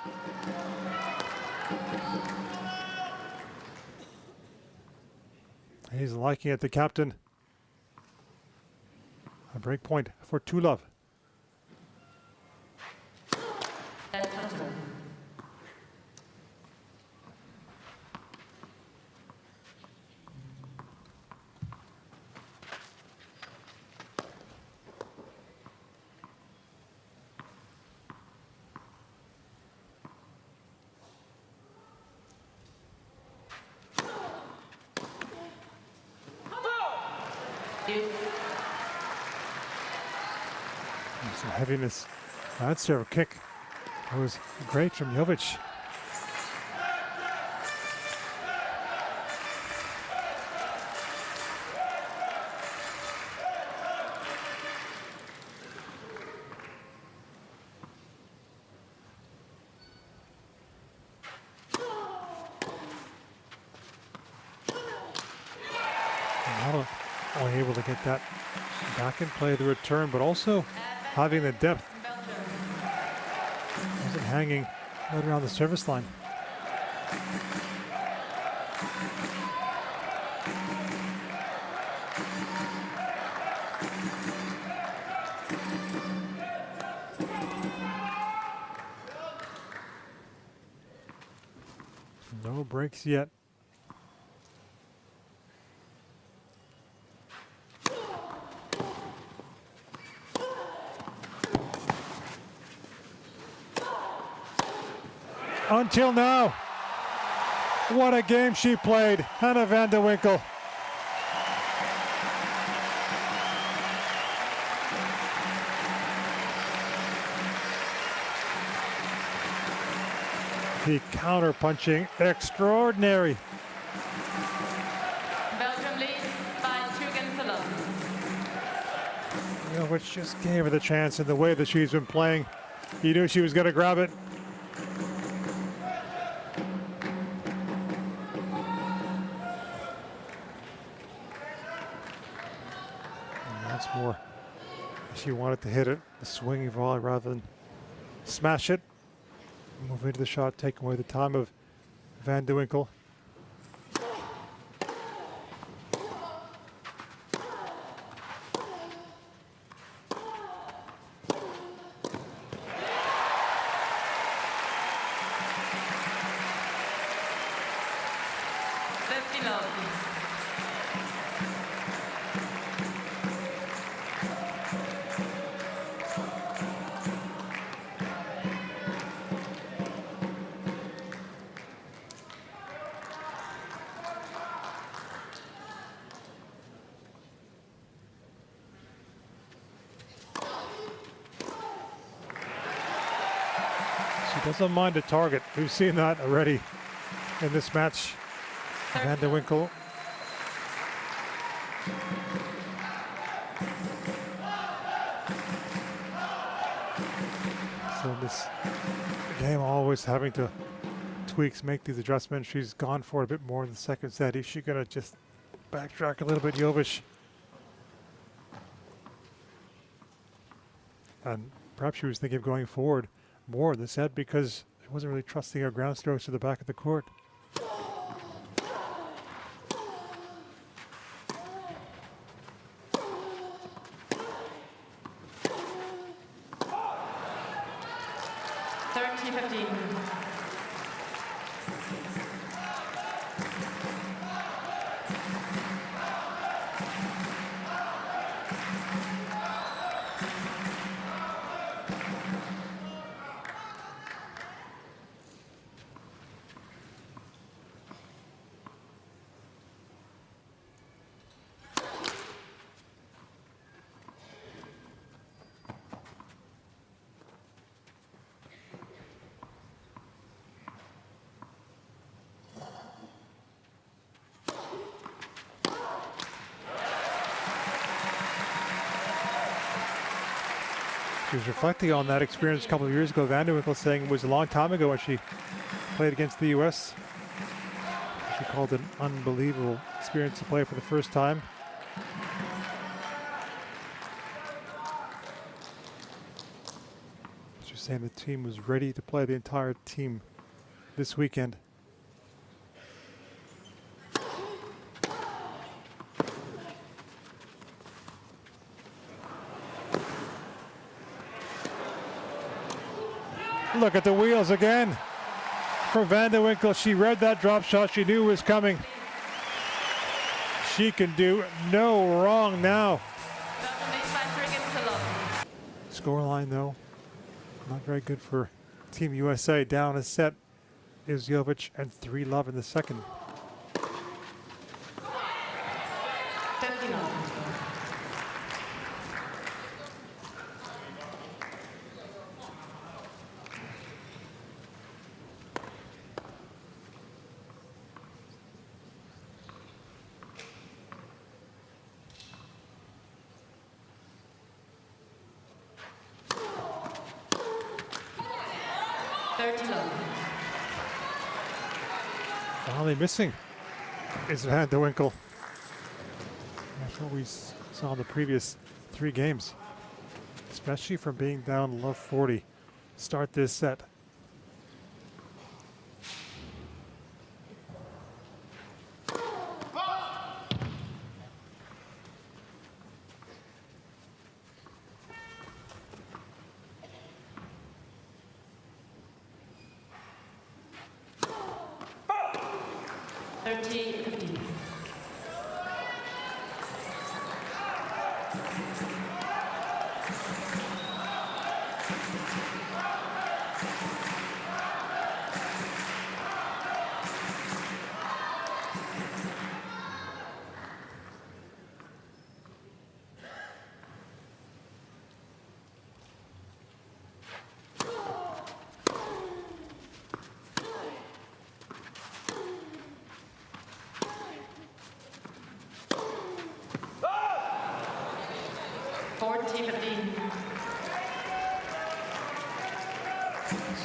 He's liking it, the captain. A break point for Tulov. Some heaviness. That's a kick It was great from Jovic. Not only able to get that back in play, the return, but also having the depth. Wasn't hanging right around the service line. No breaks yet. Until now, what a game she played, Hanne Vandewinkel. The counter-punching, extraordinary. Belgium leads by 2-0. Which just gave her the chance in the way that she's been playing. You knew she was going to grab it. Once more, she wanted to hit it, the swinging volley rather than smash it. Move into the shot, take away the time of Vandewinkel. Doesn't mind a target. We've seen that already in this match. Vandewinkel. So in this game, always having to tweaks, make these adjustments. She's gone for it a bit more in the second set. Is she gonna just backtrack a little bit, Jovic? And perhaps she was thinking of going forward more in the set because she wasn't really trusting her ground strokes to the back of the court. She was reflecting on that experience a couple of years ago. Vandewinkel saying it was a long time ago when she played against the US. She called it an unbelievable experience to play for the first time. She was saying the team was ready to play, the entire team, this weekend. Look at the wheels again for Vandewinkel. She read that drop shot. She knew it was coming. She can do no wrong now. Scoreline, though, not very good for Team USA. Down a set is Jovic and 3-love in the second. 30 love. Finally missing is Vandewinkel. That's what we saw in the previous 3 games, especially from being down love 40. Start this set.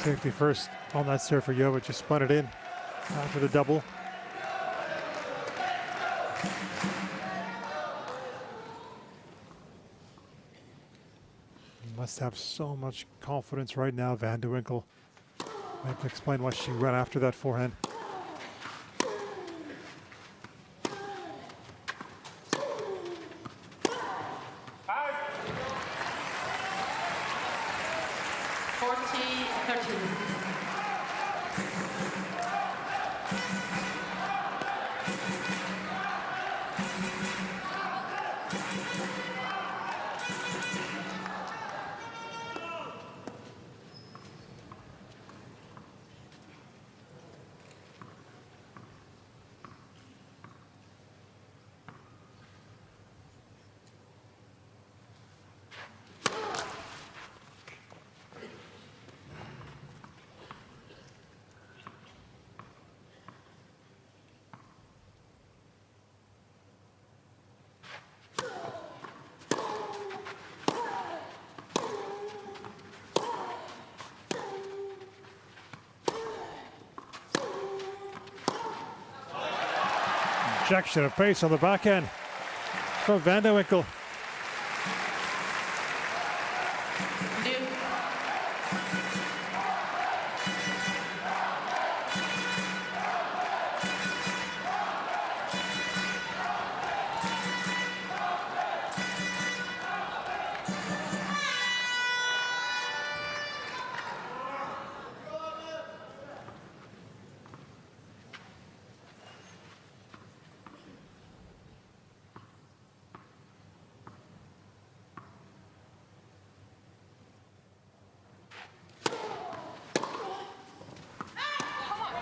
Safety first on that serve for Jovic. Just spun it in after the double. He must have so much confidence right now, Vandewinkel. Might explain why she ran after that forehand. Injection of pace on the backhand from Vandewinkel.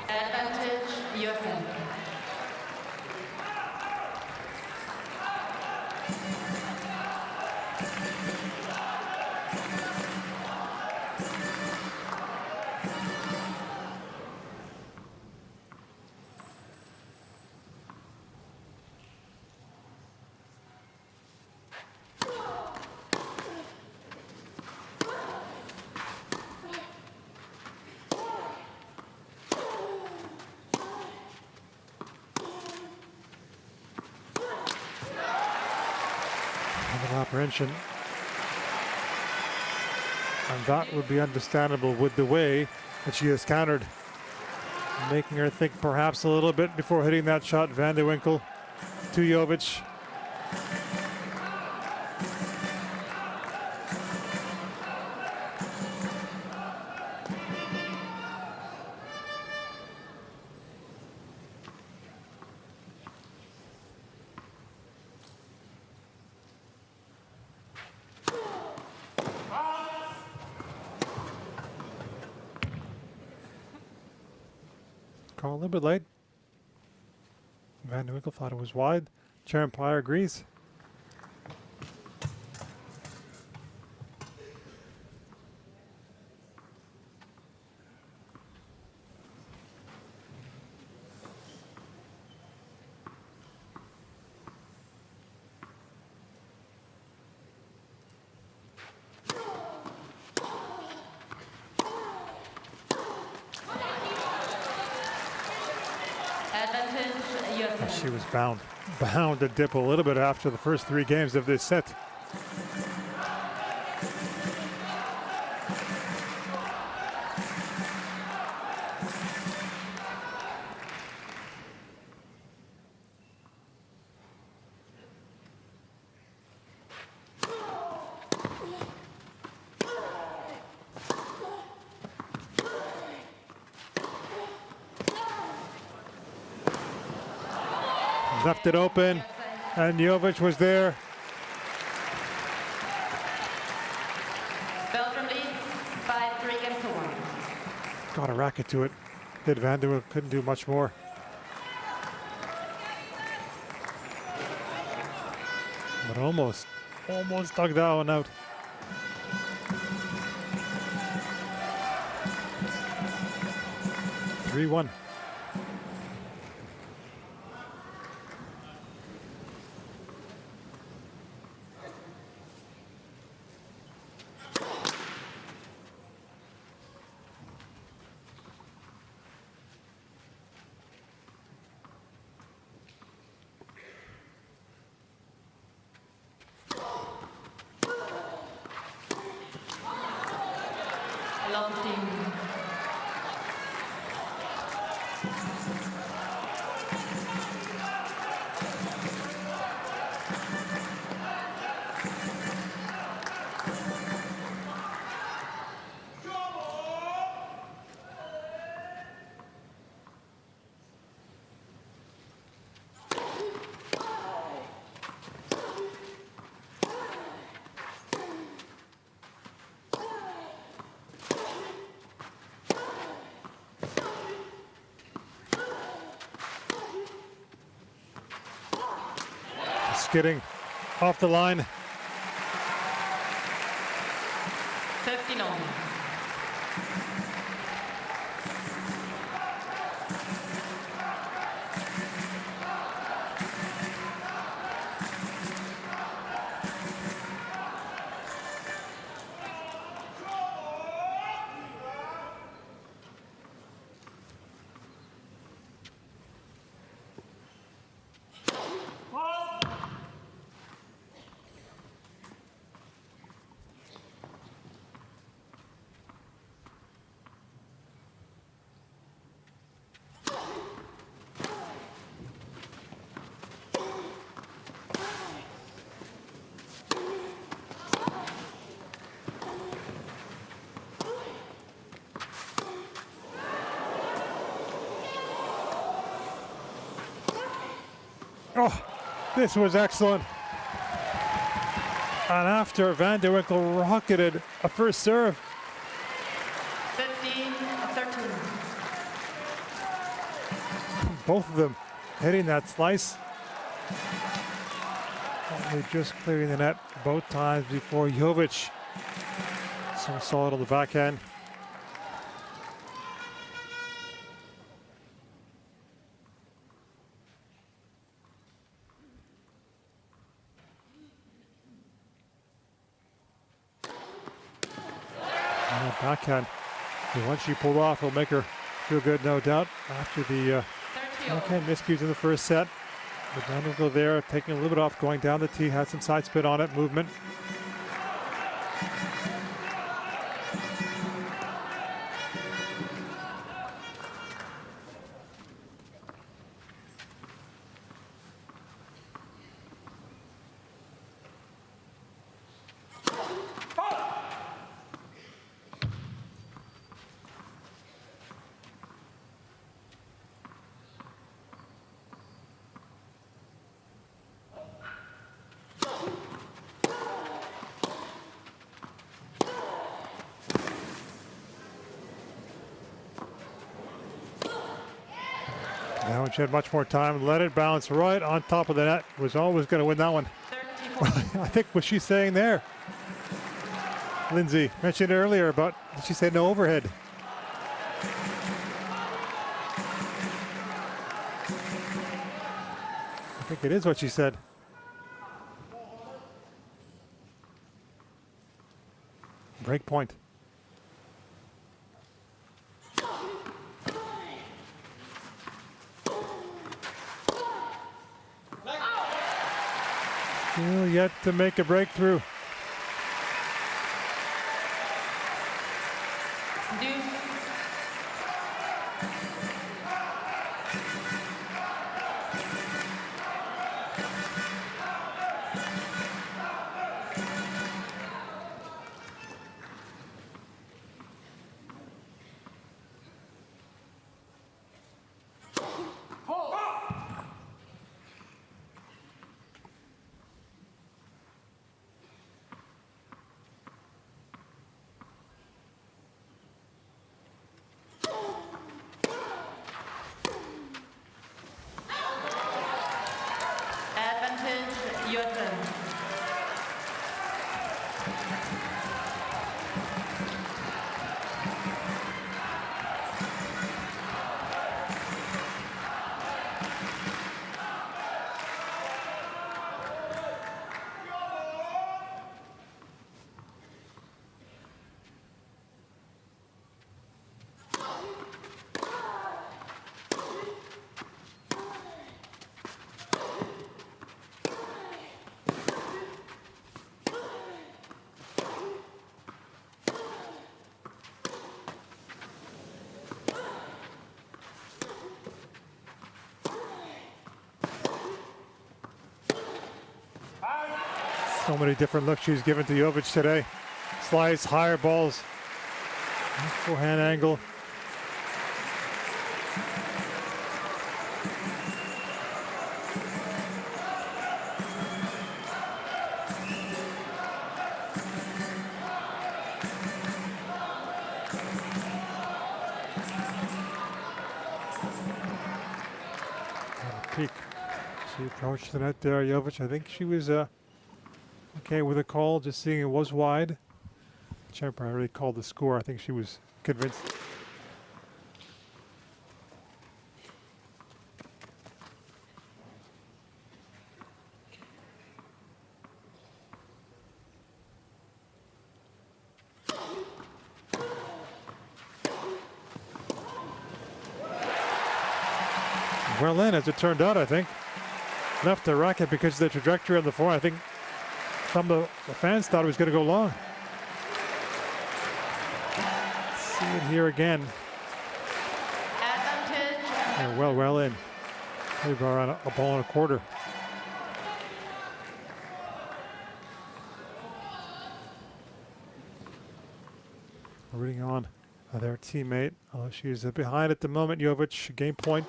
Advantage, USA. Apprehension, and that would be understandable with the way that she has countered, making her think perhaps a little bit before hitting that shot. Vandewinkel to Jovic. Call a little bit late. Vandewinkel thought it was wide. Chair umpire agrees. She was bound to dip a little bit after the first 3 games of this set. Left it open, and Jovic was there. Belgium leads by 3-1. Got a racket to it. Did Vandewinkel, couldn't do much more. But almost dug that one out. Three-1. Love team. Skidding off the line. 15-0. Oh, this was excellent. And after Vandewinkel rocketed a first serve. 15-13. Both of them hitting that slice. Only just clearing the net both times before Jovic. So solid on the backhand. Backhand. And once she pulled off, it'll make her feel good, no doubt. After the backhand miscues in the first set, but Vandewinkel there, taking a little bit off, going down the tee, had some side spin on it, movement. Now she had much more time, let it bounce right on top of the net. Was always going to win that one. I think what she's saying there, Lindsay mentioned earlier about, she said no overhead. I think it is what she said. Break point. yet to make a breakthrough. Deuce. Advantage, USA. So many different looks she's given to Jovic today. Slice, higher balls, forehand angle. Peak. She approached the net there, Jovic. I think she was okay with a call, just seeing it was wide. The umpire already called the score. I think she was convinced. Well in, as it turned out, I think. Left the racket because of the trajectory on the forehand. I think some of the fans thought it was going to go long. See it here again. Advantage. Yeah, well in. Maybe around a ball and a quarter. Rooting on their teammate. She's behind at the moment. Jovic, game point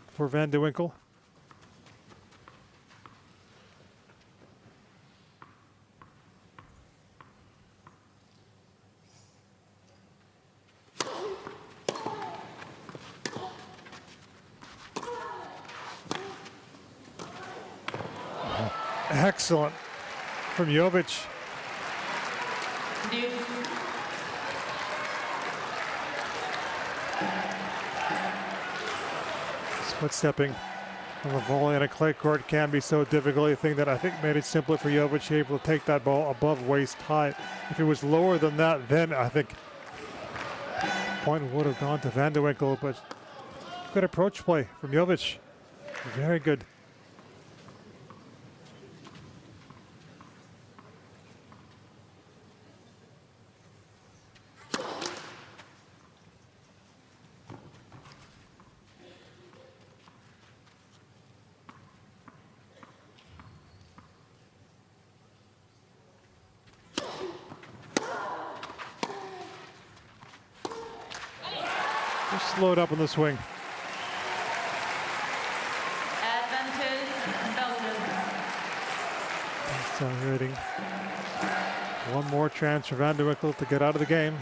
for Vandewinkel. Excellent from Jovic. Deuce. Split stepping from a volley on a clay court can be so difficult. A thing that I think made it simpler for Jovic, able to take that ball above waist high. If it was lower than that, then I think point would have gone to Vandewinkel, but good approach play from Jovic. Very good. Just slowed up on the swing. Advantage, Belgium. Accelerating. One more chance for Vandewinkel to get out of the game.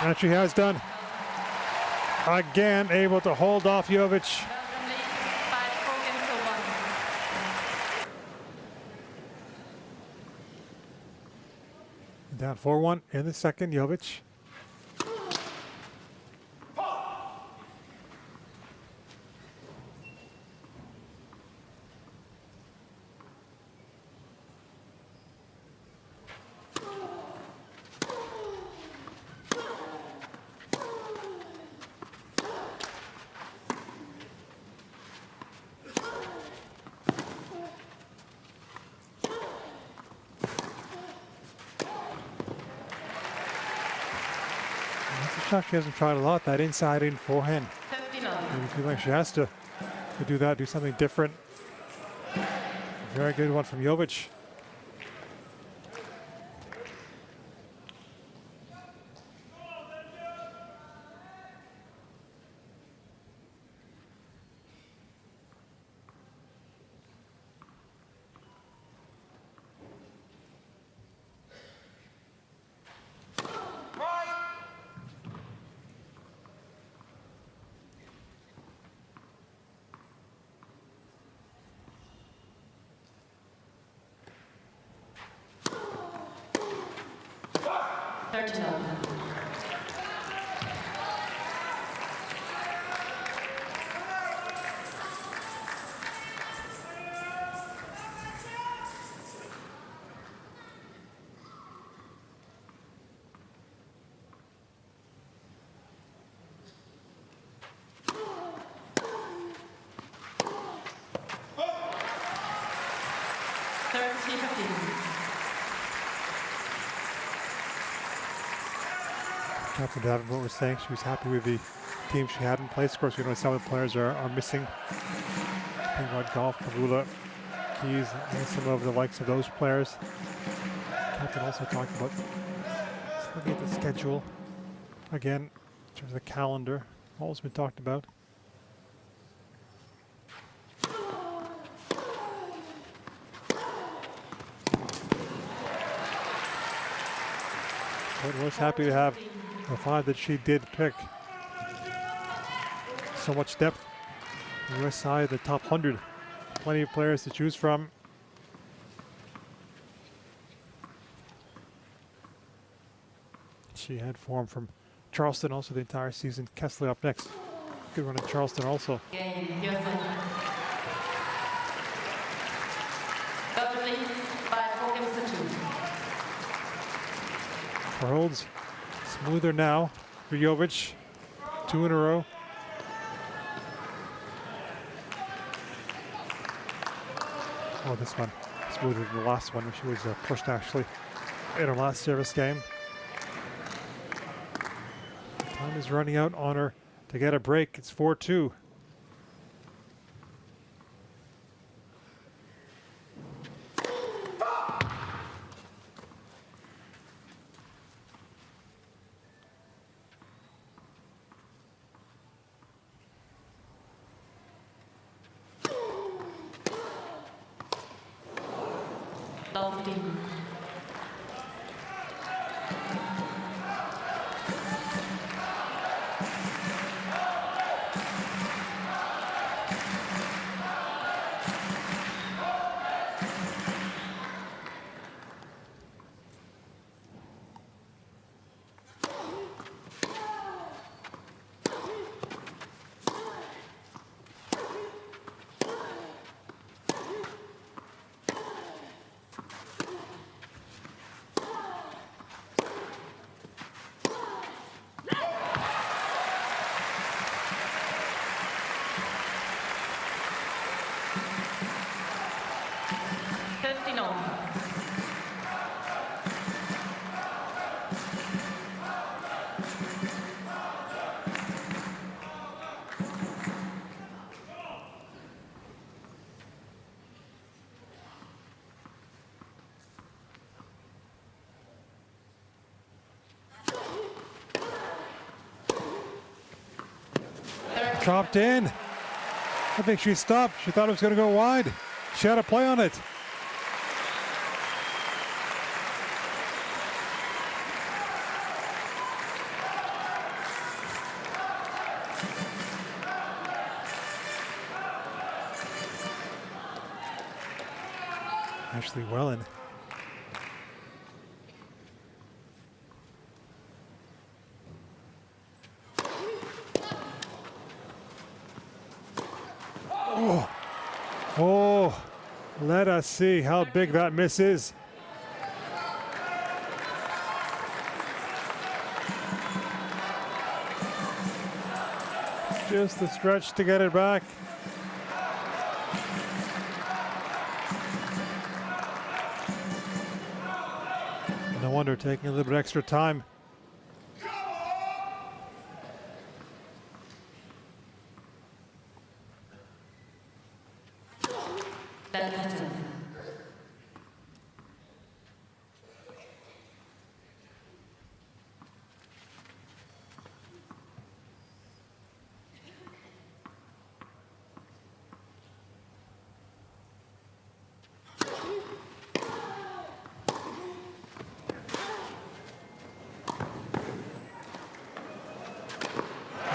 And she has done. Again, able to hold off Jovic. Belgium leads by 4 games to 1. Down 4-1 in the second, Jovic. She hasn't tried a lot, that inside in forehand. 59. I feel like she has to do that, do something different. Very good one from Jovic. Captain Davenport was saying she was happy with the team she had in place. Of course, we know some of the players are missing. Think about Golf, Pavula, Keys, and some of the likes of those players. Captain also talked about just looking at the schedule again in terms of the calendar. All's been talked about. But was happy to have the 5 that she did pick. So much depth on the US side, the top 100. Plenty of players to choose from. She had form from Charleston also the entire season. Kessler up next. Good run at Charleston also. Holds smoother now for Jovic. 2 in a row. Oh, this one smoother than the last one. She was pushed actually in her last service game. Time is running out on her to get a break. It's 4-2. Chopped in. I think she stopped. She thought it was going to go wide. She had a play on it. Ashley Wellen. Oh, let us see how big that miss is. Just the stretch to get it back. No wonder taking a little bit extra time.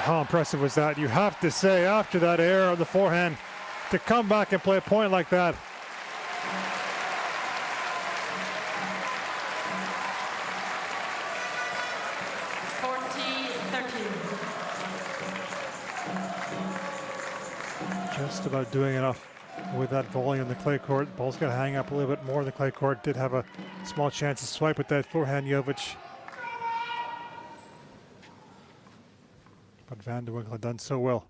How impressive was that? You have to say, after that error on the forehand, to come back and play a point like that. Just about doing enough with that volley on the clay court. Ball's got to hang up a little bit more on the clay court. Did have a small chance to swipe with that forehand, Jovic. But Vandewinkel had done so well.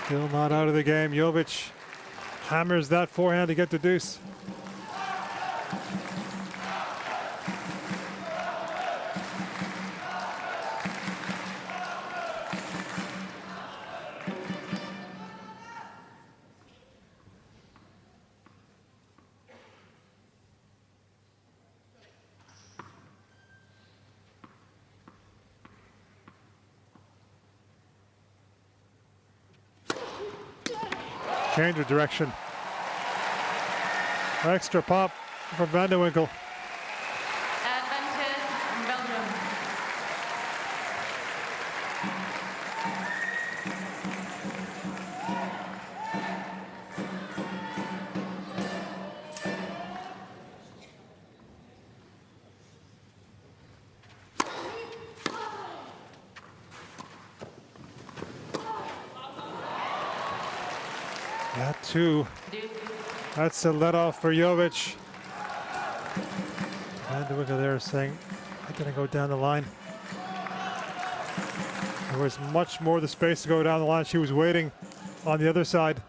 Still not out of the game. Jovic hammers that forehand to get the deuce. Change of direction. Extra pop from Vandewinkel. Advantage Belgium. That too. That's a let off for Jovic. Vandewinkel there saying, I'm going to go down the line. There was much more the space to go down the line. She was waiting on the other side.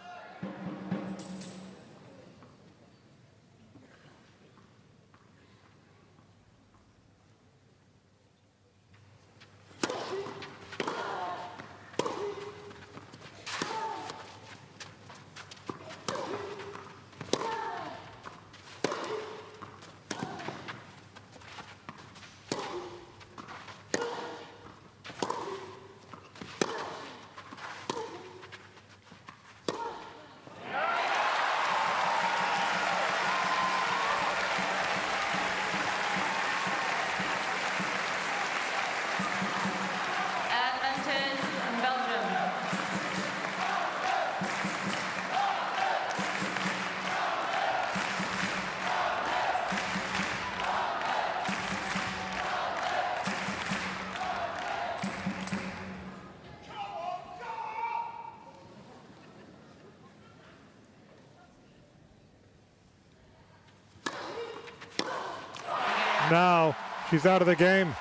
Now she's out of the game.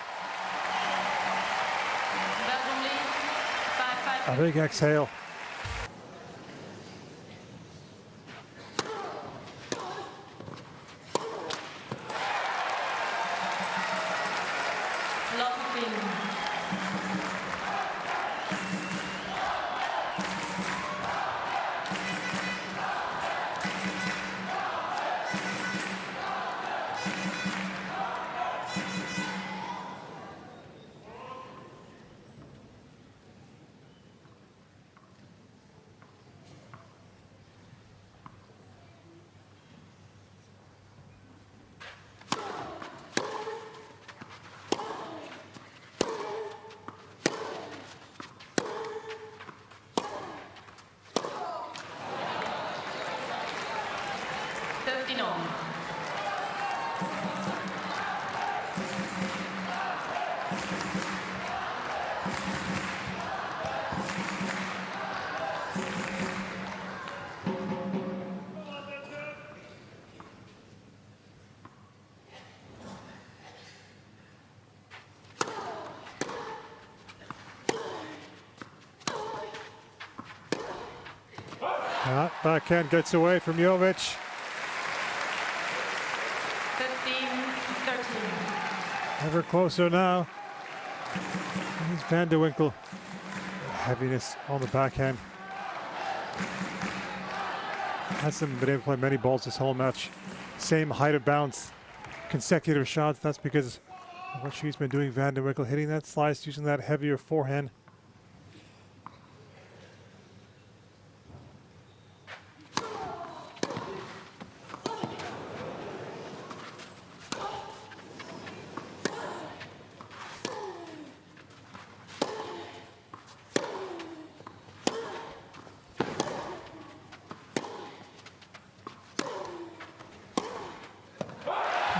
Belgium lead 5-5. A big exhale. Lot of win. Backhand gets away from Jovic. 15-13. Ever closer now. Here's Vandewinkel. Heaviness on the backhand. Hasn't been able to play many balls this whole match. Same height of bounce, consecutive shots. That's because of what she's been doing. Vandewinkel hitting that slice, using that heavier forehand.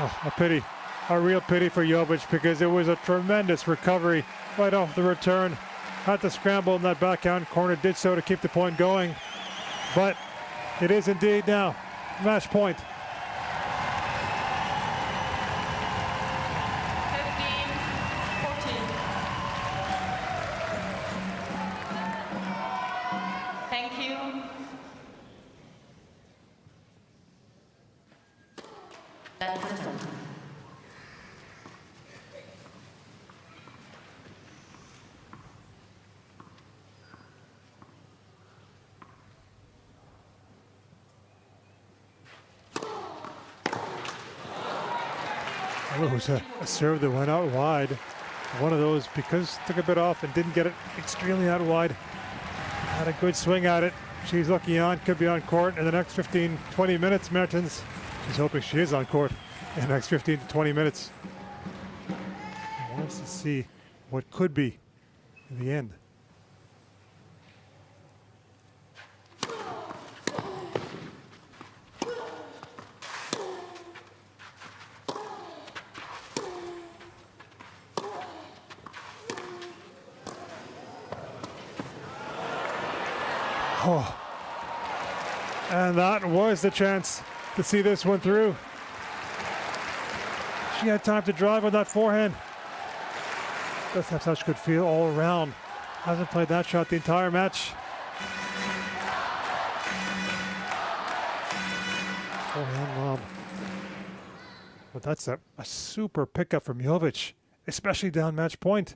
Oh, a pity. A real pity for Jovic because it was a tremendous recovery right off the return. Had to scramble in that backhand corner, did so to keep the point going. But it is indeed now match point. 15, 14. Thank you. That's it. Oh, it was a serve that went out wide. One of those, because took a bit off and didn't get it extremely out wide. Had a good swing at it. She's looking on, could be on court in the next 15, 20 minutes, Mertens. She's hoping she is on court in the next 15 to 20 minutes. Wants to see what could be in the end. Oh. And that was the chance to see this one through. She had time to drive on that forehand. Does have such good feel all around. Hasn't played that shot the entire match. Forehand lob. But that's a super pickup from Jovic, especially down match point.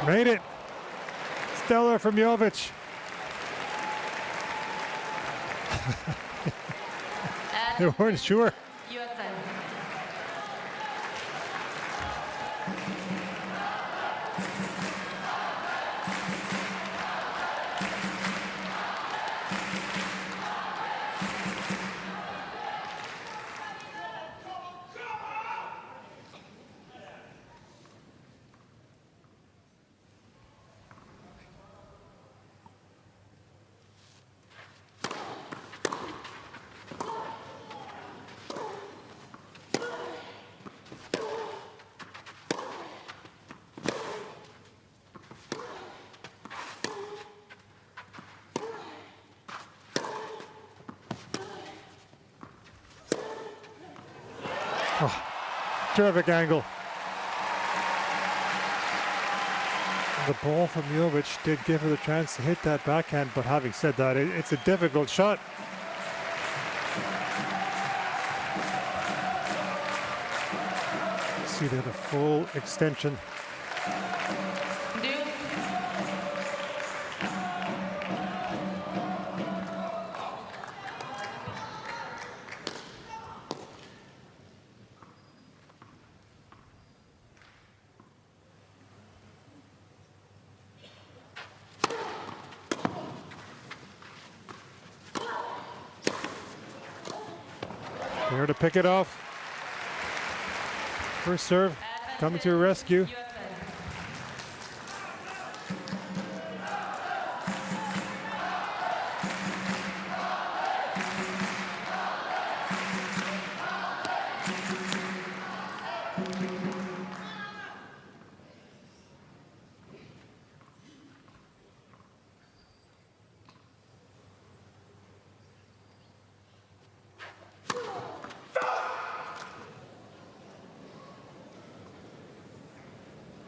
Made it. Stellar from Jovic. They weren't sure. USA. Oh, terrific angle. And the ball from Jovic did give her the chance to hit that backhand, but having said that, it's a difficult shot. See there the full extension. There to pick it off. First serve coming to a rescue.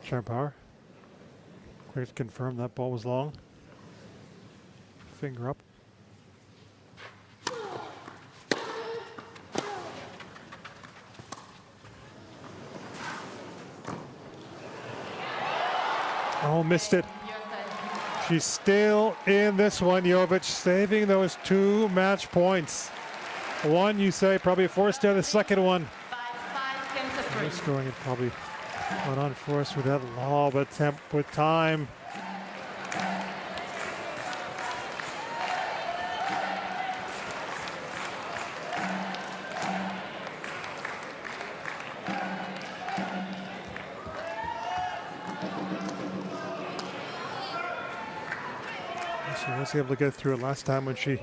Sharp power. Quick to confirm that ball was long. Finger up. Oh, missed it. She's still in this one, Jovic, saving those 2 match points. One, you say, probably forced there. The second one, By 5 scoring it probably went on for us with that lob attempt with time. She was able to get through it last time when she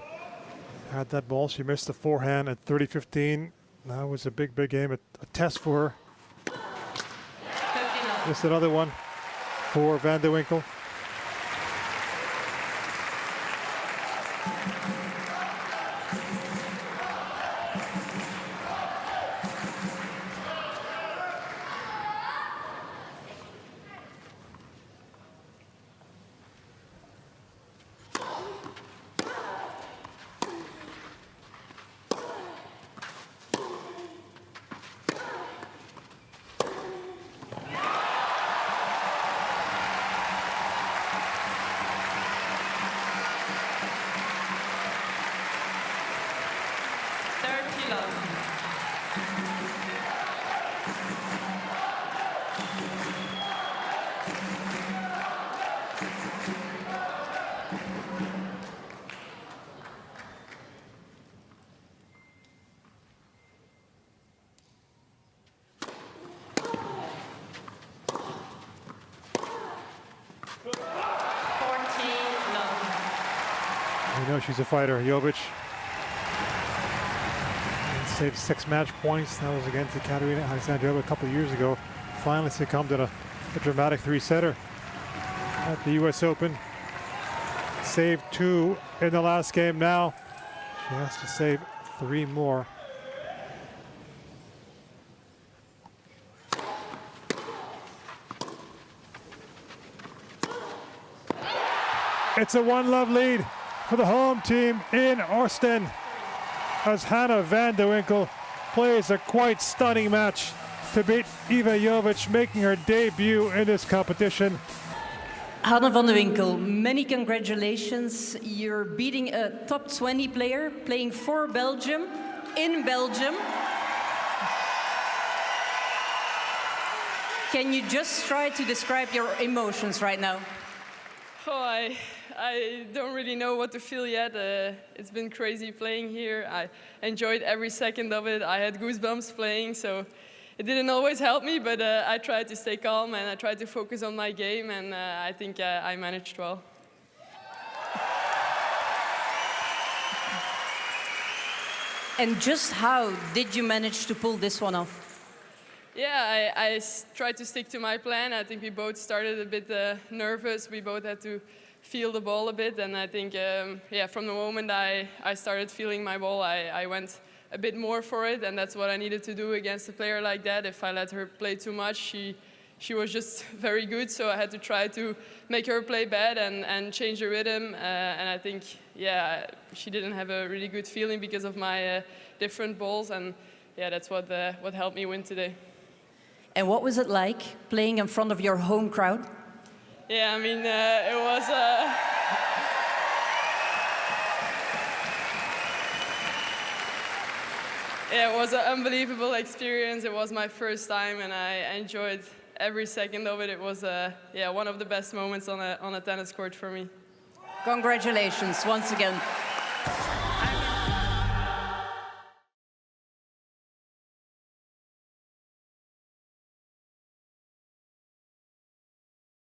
had that ball. She missed the forehand at 30-15. That was a big, big game, a test for her. Just another one for Vandewinkel. You know she's a fighter, Jovic. Saved 6 match points. That was against Katerina Alexandrova a couple of years ago. Finally succumbed to a dramatic 3-setter at the US Open. Saved 2 in the last game now. She has to save 3 more. It's a 1-love lead for the home team in Ostend as Hanne Vandewinkel plays a quite stunning match to beat Iva Jovic, making her debut in this competition. Hanne Vandewinkel, many congratulations. You're beating a top 20 player, playing for Belgium, in Belgium. Can you just try to describe your emotions right now? Oh, I don't really know what to feel yet. It's been crazy playing here. I enjoyed every second of it. I had goosebumps playing, so it didn't always help me, but I tried to stay calm and I tried to focus on my game, and I think I managed well. And just how did you manage to pull this one off? Yeah, I tried to stick to my plan. I think we both started a bit nervous. We both had to feel the ball a bit, and I think, yeah, from the moment I started feeling my ball, I went a bit more for it, and that's what I needed to do against a player like that. If I let her play too much, she was just very good, so I had to try to make her play bad and change the rhythm, and I think, yeah, she didn't have a really good feeling because of my different balls, and yeah, that's what helped me win today. And what was it like playing in front of your home crowd? Yeah, I mean, it was yeah, it was an unbelievable experience. It was my first time, and I enjoyed every second of it. It was yeah, one of the best moments on a tennis court for me. Congratulations once again.